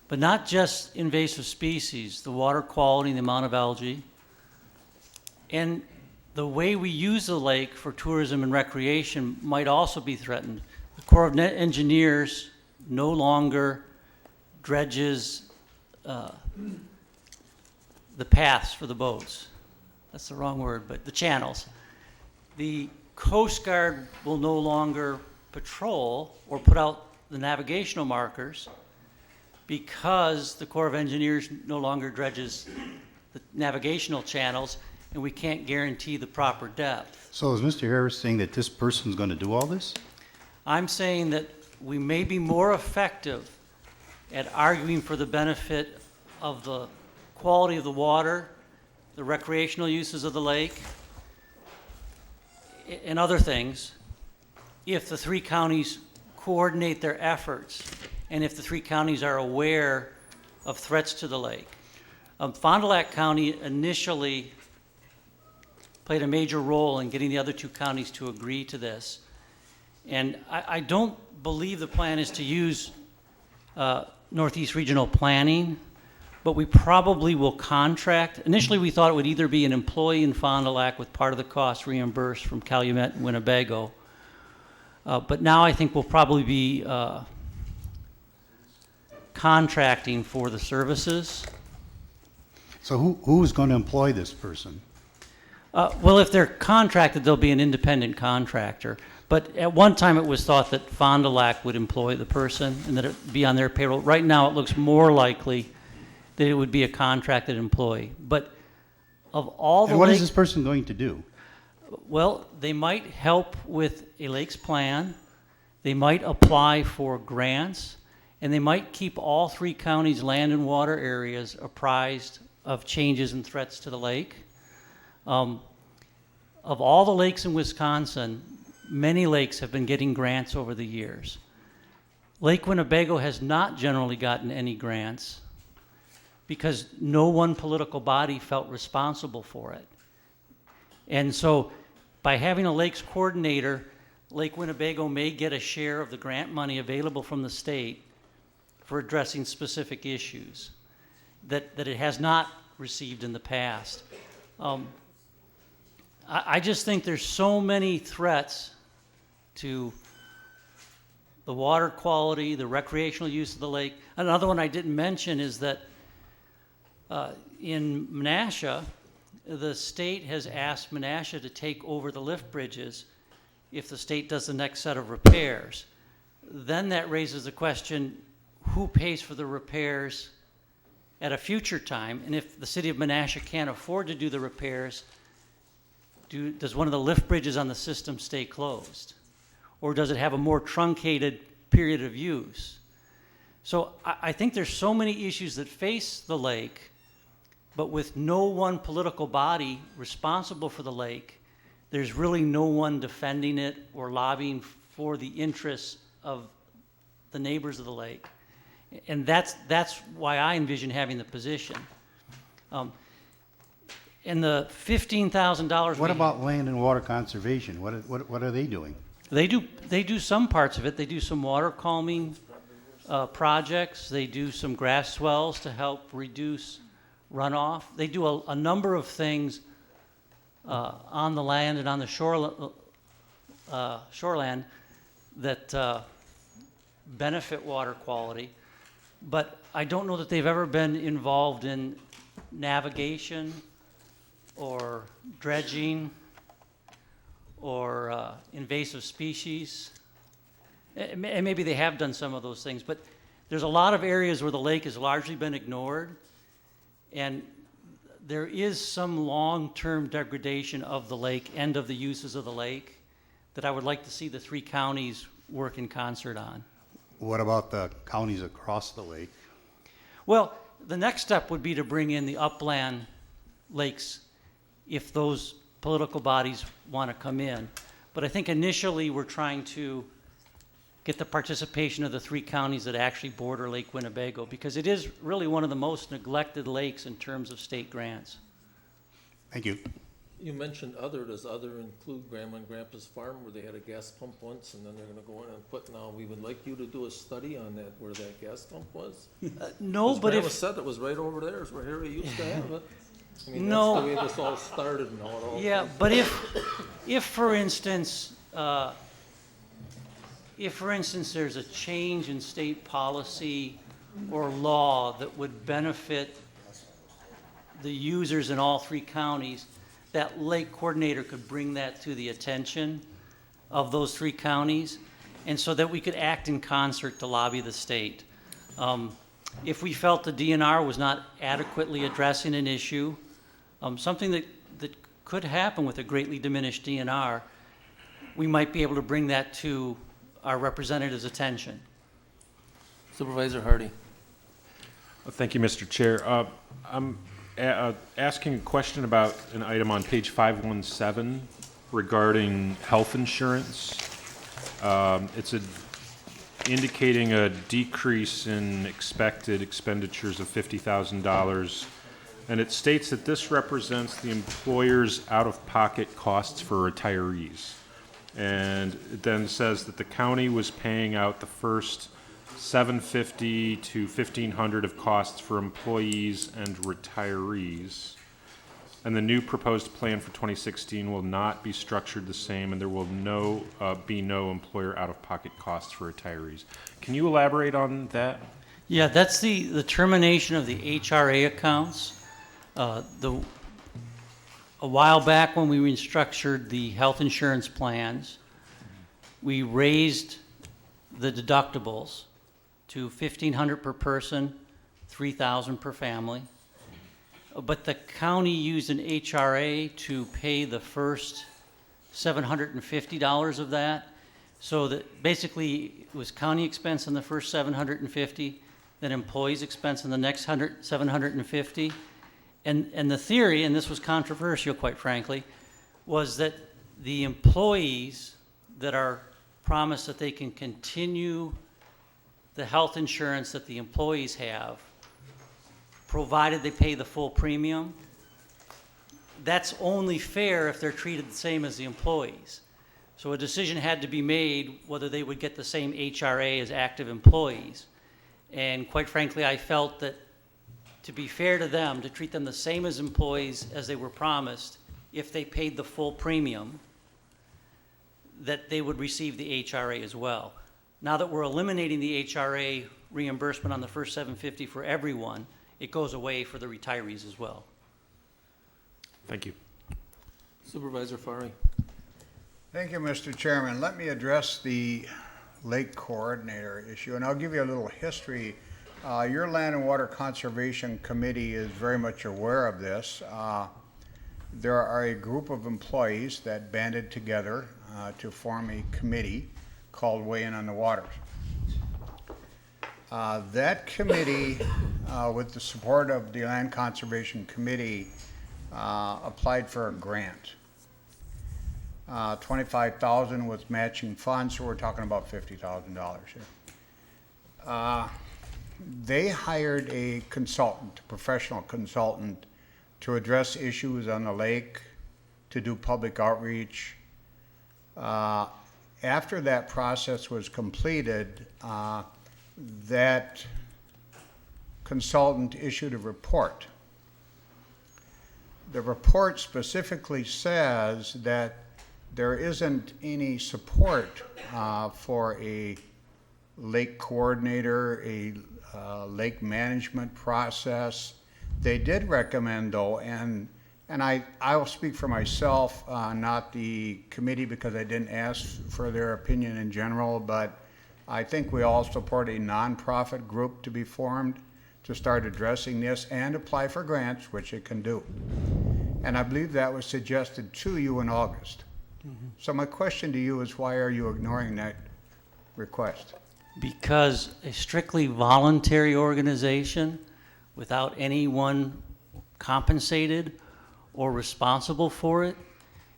but not just invasive species, the water quality, the amount of algae, and the way we use the lake for tourism and recreation might also be threatened. The Corps of Engineers no longer dredges the paths for the boats. That's the wrong word, but the channels. The Coast Guard will no longer patrol or put out the navigational markers because the Corps of Engineers no longer dredges the navigational channels, and we can't guarantee the proper depth. So is Mr. Harris saying that this person's going to do all this? I'm saying that we may be more effective at arguing for the benefit of the quality of the water, the recreational uses of the lake, and other things, if the three counties coordinate their efforts and if the three counties are aware of threats to the lake. Fond du Lac County initially played a major role in getting the other two counties to agree to this. And I don't believe the plan is to use Northeast Regional Planning, but we probably will contract. Initially, we thought it would either be an employee in Fond du Lac with part of the cost reimbursed from Calumet and Winnebago. But now I think we'll probably be contracting for the services. So who's going to employ this person? Well, if they're contracted, they'll be an independent contractor. But at one time, it was thought that Fond du Lac would employ the person and that it would be on their payroll. Right now, it looks more likely that it would be a contracted employee. But of all the And what is lake- this person going to do? Well, they might help with a lakes plan. They might apply for grants, and they might keep all 3 counties' land and water areas apprised of changes and threats to the lake. Of all the lakes in Wisconsin, many lakes have been getting grants over the years. Lake Winnebago has not generally gotten any grants because no one political body felt responsible for it. And so by having a lakes coordinator, Lake Winnebago may get a share of the grant money available from the state for addressing specific issues that it has not received in the past. I just think there's so many threats to the water quality, the recreational use of the lake. Another one I didn't mention is that in Menasha, the state has asked Menasha to take over the lift bridges if the state does the next set of repairs. Then that raises the question, who pays for the repairs at a future time? And if the city of Menasha can't afford to do the repairs, does one of the lift bridges on the system stay closed? Or does it have a more truncated period of use? So I think there's so many issues that face the lake, but with no one political body responsible for the lake, there's really no one defending it or lobbying for the interests of the neighbors of the lake. And that's why I envision having the position. And the $15,000. What about land and water conservation? What are they doing? They do some parts of it. They do some water calming projects. They do some grass swells to help reduce runoff. They do a number of things on the land and on the shoreland that benefit water quality. But I don't know that they've ever been involved in navigation or dredging or invasive species. And maybe they have done some of those things, but there's a lot of areas where the lake has largely been ignored, and there is some long-term degradation of the lake and of the uses of the lake that I would like to see the 3 counties work in concert on. What about the counties across the lake? Well, the next step would be to bring in the upland lakes if those political bodies want to come in. But I think initially we're trying to get the participation of the 3 counties that actually border Lake Winnebago, because it is really one of the most neglected lakes in terms of state grants. Thank you. You mentioned other. Does other include Grandma and Grandpa's farm where they had a gas pump once and then they're gonna go in and put, now we would like you to do a study on that, where that gas pump was? No, 'Cause but Grandma if, said it was right over there, is where Harry used to have it. I mean, No. that's the way this all started and all it all. yeah, but if for instance, there's a change in state policy or law that would benefit the users in all 3 counties, that lake coordinator could bring that to the attention of those 3 counties, and so that we could act in concert to lobby the state. If we felt the DNR was not adequately addressing an issue, something that could happen with a greatly diminished DNR, we might be able to bring that to our representatives' attention. Supervisor Hardy. Thank you, Mr. Chair. I'm asking a question about an item on page 517 regarding health insurance. It's indicating a decrease in expected expenditures of $50,000, and it states that this represents the employer's out-of-pocket costs for retirees. And it then says that the county was paying out the first $750 to $1,500 of costs for employees and retirees. And the new proposed plan for 2016 will not be structured the same, and there will be no employer out-of-pocket costs for retirees. Can you elaborate on that? Yeah, that's the termination of the HRA accounts. A while back when we restructured the health insurance plans, we raised the deductibles to $1,500 per person, $3,000 per family. But the county used an HRA to pay the first $750 of that. So that basically it was county expense on the first $750, then employees' expense on the next $750. And the theory, and this was controversial quite frankly, was that the employees that are promised that they can continue the health insurance that the employees have, provided they pay the full premium, that's only fair if they're treated the same as the employees. So a decision had to be made whether they would get the same HRA as active employees. And quite frankly, I felt that to be fair to them, to treat them the same as employees as they were promised, if they paid the full premium, that they would receive the HRA as well. Now that we're eliminating the HRA reimbursement on the first $750 for everyone, it goes away for the retirees as well. Thank you. Supervisor Fari. Thank you, Mr. Chairman. Let me address the lake coordinator issue, and I'll give you a little history. Your Land and Water Conservation Committee is very much aware of this. There are a group of employees that banded together to form a committee called Weigh In on the Waters. That committee, with the support of the Land Conservation Committee, applied for a grant. $25,000 with matching funds, so we're talking about $50,000 here. They hired a consultant, a professional consultant, to address issues on the lake, to do public outreach. After that process was completed, that consultant issued a report. The report specifically says that there isn't any support for a lake coordinator, a lake management process. They did recommend, though, and I'll speak for myself, not the committee, because I didn't ask for their opinion in general, but I think we all support a nonprofit group to be formed to start addressing this and apply for grants, which it can do. And I believe that was suggested to you in August. So my question to you is, why are you ignoring that request? Because a strictly voluntary organization without anyone compensated or responsible for it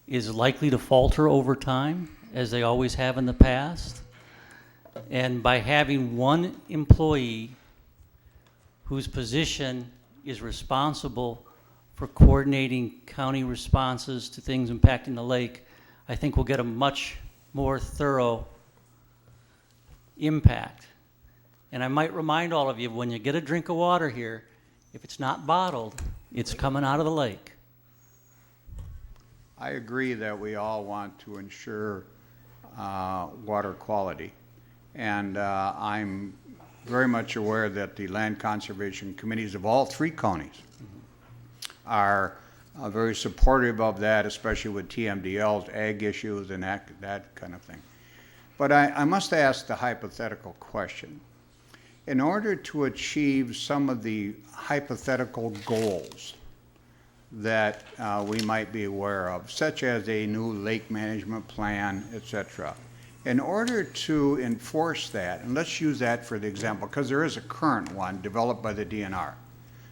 is likely to falter over time, as they always have in the past. And by having one employee whose position is responsible for coordinating county responses to things impacting the lake, I think we'll get a much more thorough impact. And I might remind all of you, when you get a drink of water here, if it's not bottled, it's coming out of the lake. I agree that we all want to ensure water quality. And I'm very much aware that the land conservation committees of all three counties are very supportive of that, especially with TMDLs, ag issues, and that kind of thing. But I must ask the hypothetical question. In order to achieve some of the hypothetical goals that we might be aware of, such as a new lake management plan, etc., in order to enforce that, and let's use that for the example, because there is a current one developed by the DNR.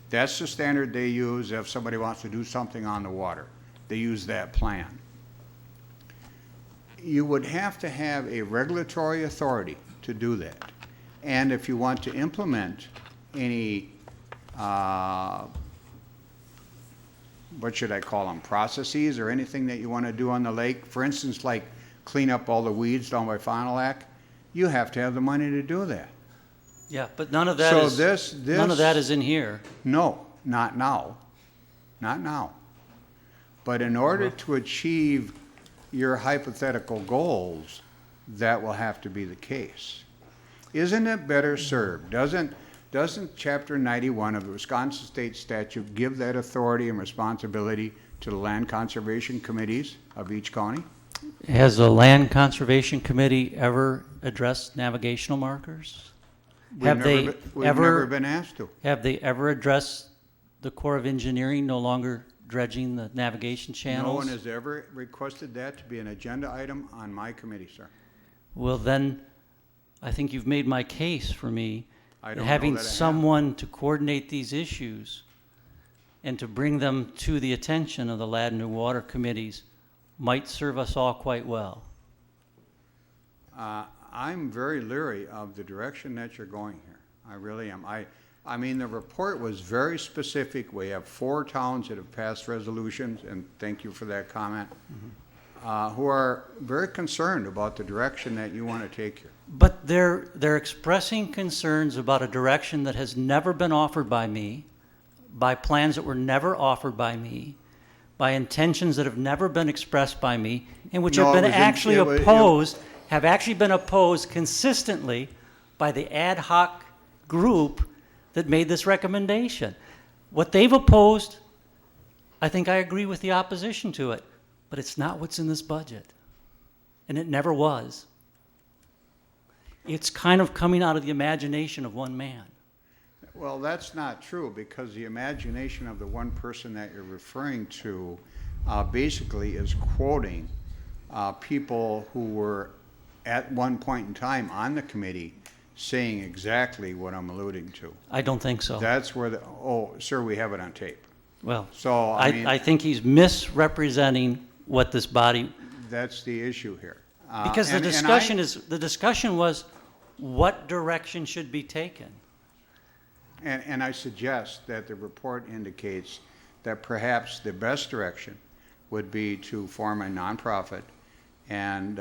That's the standard they use if somebody wants to do something on the water. They use that plan. You would have to have a regulatory authority to do that. And if you want to implement any, what should I call them, processes or anything that you want to do on the lake, for instance, like clean up all the weeds down by Fond du Lac, you have to have the money to do that. Yeah, but none of that So is, none of that is in here. No, not now. Not now. But in order to achieve your hypothetical goals, that will have to be the case. Isn't it better served? Doesn't Chapter 91 of the Wisconsin State Statute give that authority and responsibility to the land conservation committees of each county? Has the Land Conservation Committee ever addressed navigational markers? We've never been asked to. Have they ever addressed the Corps of Engineering no longer dredging the navigation channels? No one has ever requested that to be an agenda item on my committee, sir. Well, then, I think you've made my case for me. I don't know Having that I have. someone to coordinate these issues and to bring them to the attention of the Land and Water Committees might serve us all quite well. I'm very leery of the direction that you're going here. I really am. I mean, the report was very specific. We have 4 towns that have passed resolutions, and thank you for that comment, who are very concerned about the direction that you want to take here. But they're expressing concerns about a direction that has never been offered by me, by plans that were never offered by me, by intentions that have never been expressed by me, and which have been actually opposed, have actually been opposed consistently by the ad hoc group that made this recommendation. What they've opposed, I think I agree with the opposition to it, but it's not what's in this budget. And it never was. It's kind of coming out of the imagination of one man. Well, that's not true, because the imagination of the one person that you're referring to basically is quoting people who were at one point in time on the committee saying exactly what I'm alluding to. I don't think so. That's where sir, we have it on tape. Well, so I think he's misrepresenting what this body. That's the issue here. Because the discussion was what direction should be taken. And I suggest that the report indicates that perhaps the best direction would be to form a nonprofit and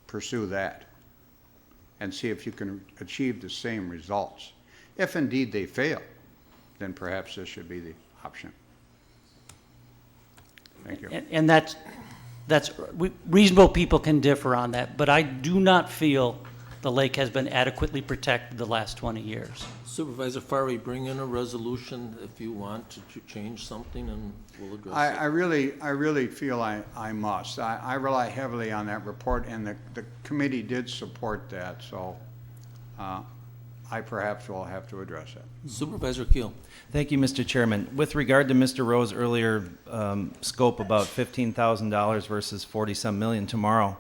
pursue that and see if you can achieve the same results. If indeed they fail, then perhaps this should be the option. Thank you. And reasonable people can differ on that, but I do not feel the lake has been adequately protected the last 20 years. Supervisor Farley, bring in a resolution if you want to change something, and we'll address it. I really feel I must. I rely heavily on that report, and the committee did support that, so I perhaps will have to address it. Supervisor Keel. Thank you, Mr. Chairman. With regard to Mr. Rowe's earlier scope about $15,000 versus 40-some million tomorrow,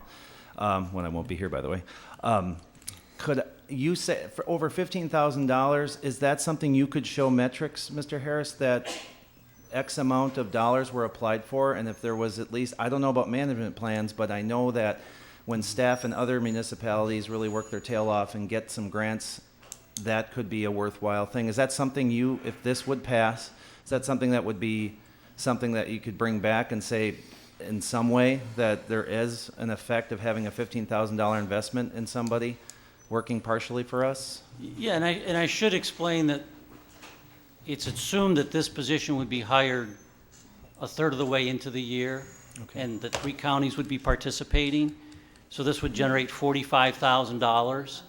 when I won't be here, by the way, could you say for over $15,000, is that something you could show metrics, Mr. Harris, that X amount of dollars were applied for? And if there was at least, I don't know about management plans, but I know that when staff in other municipalities really work their tail off and get some grants, that could be a worthwhile thing. Is that something if this would pass, is that something that would be something that you could bring back and say in some way that there is an effect of having a $15,000 investment in somebody working partially for us? Yeah, and I should explain that it's assumed that this position would be hired a third of the way into the year, and that 3 counties would be participating. So this would generate $45,000.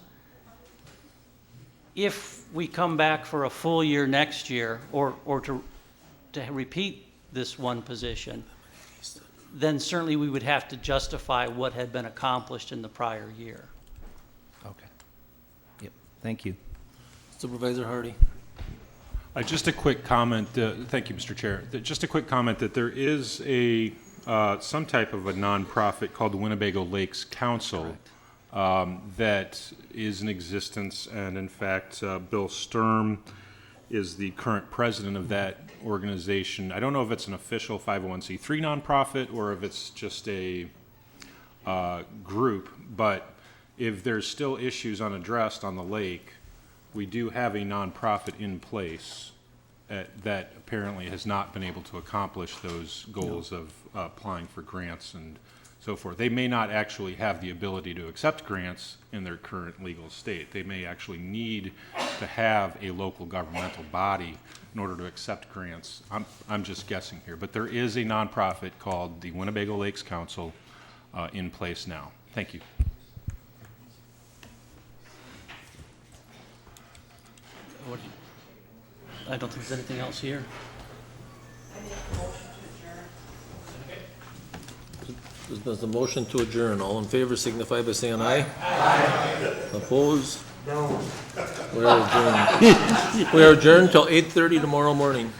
If we come back for a full year next year, or to repeat this one position, then certainly we would have to justify what had been accomplished in the prior year. Okay. Yep. Thank you. Supervisor Hardy. Just a quick comment. Thank you, Mr. Chair. Just a quick comment that there is some type of a nonprofit called the Winnebago Lakes Council that is in existence, and in fact, Bill Sturm is the current president of that organization. I don't know if it's an official 501c3 nonprofit or if it's just a group, but if there's still issues unaddressed on the lake, we do have a nonprofit in place that apparently has not been able to accomplish those goals of applying for grants and so forth. They may not actually have the ability to accept grants in their current legal state. They may actually need to have a local governmental body in order to accept grants. I'm just guessing here, but there is a nonprofit called the Winnebago Lakes Council in place now. Thank you. I don't think there's anything else here. There's a motion to adjourn. All in favor signify by saying aye. Aye. Opposed? No. We are adjourned. We are adjourned till 8:30 tomorrow morning.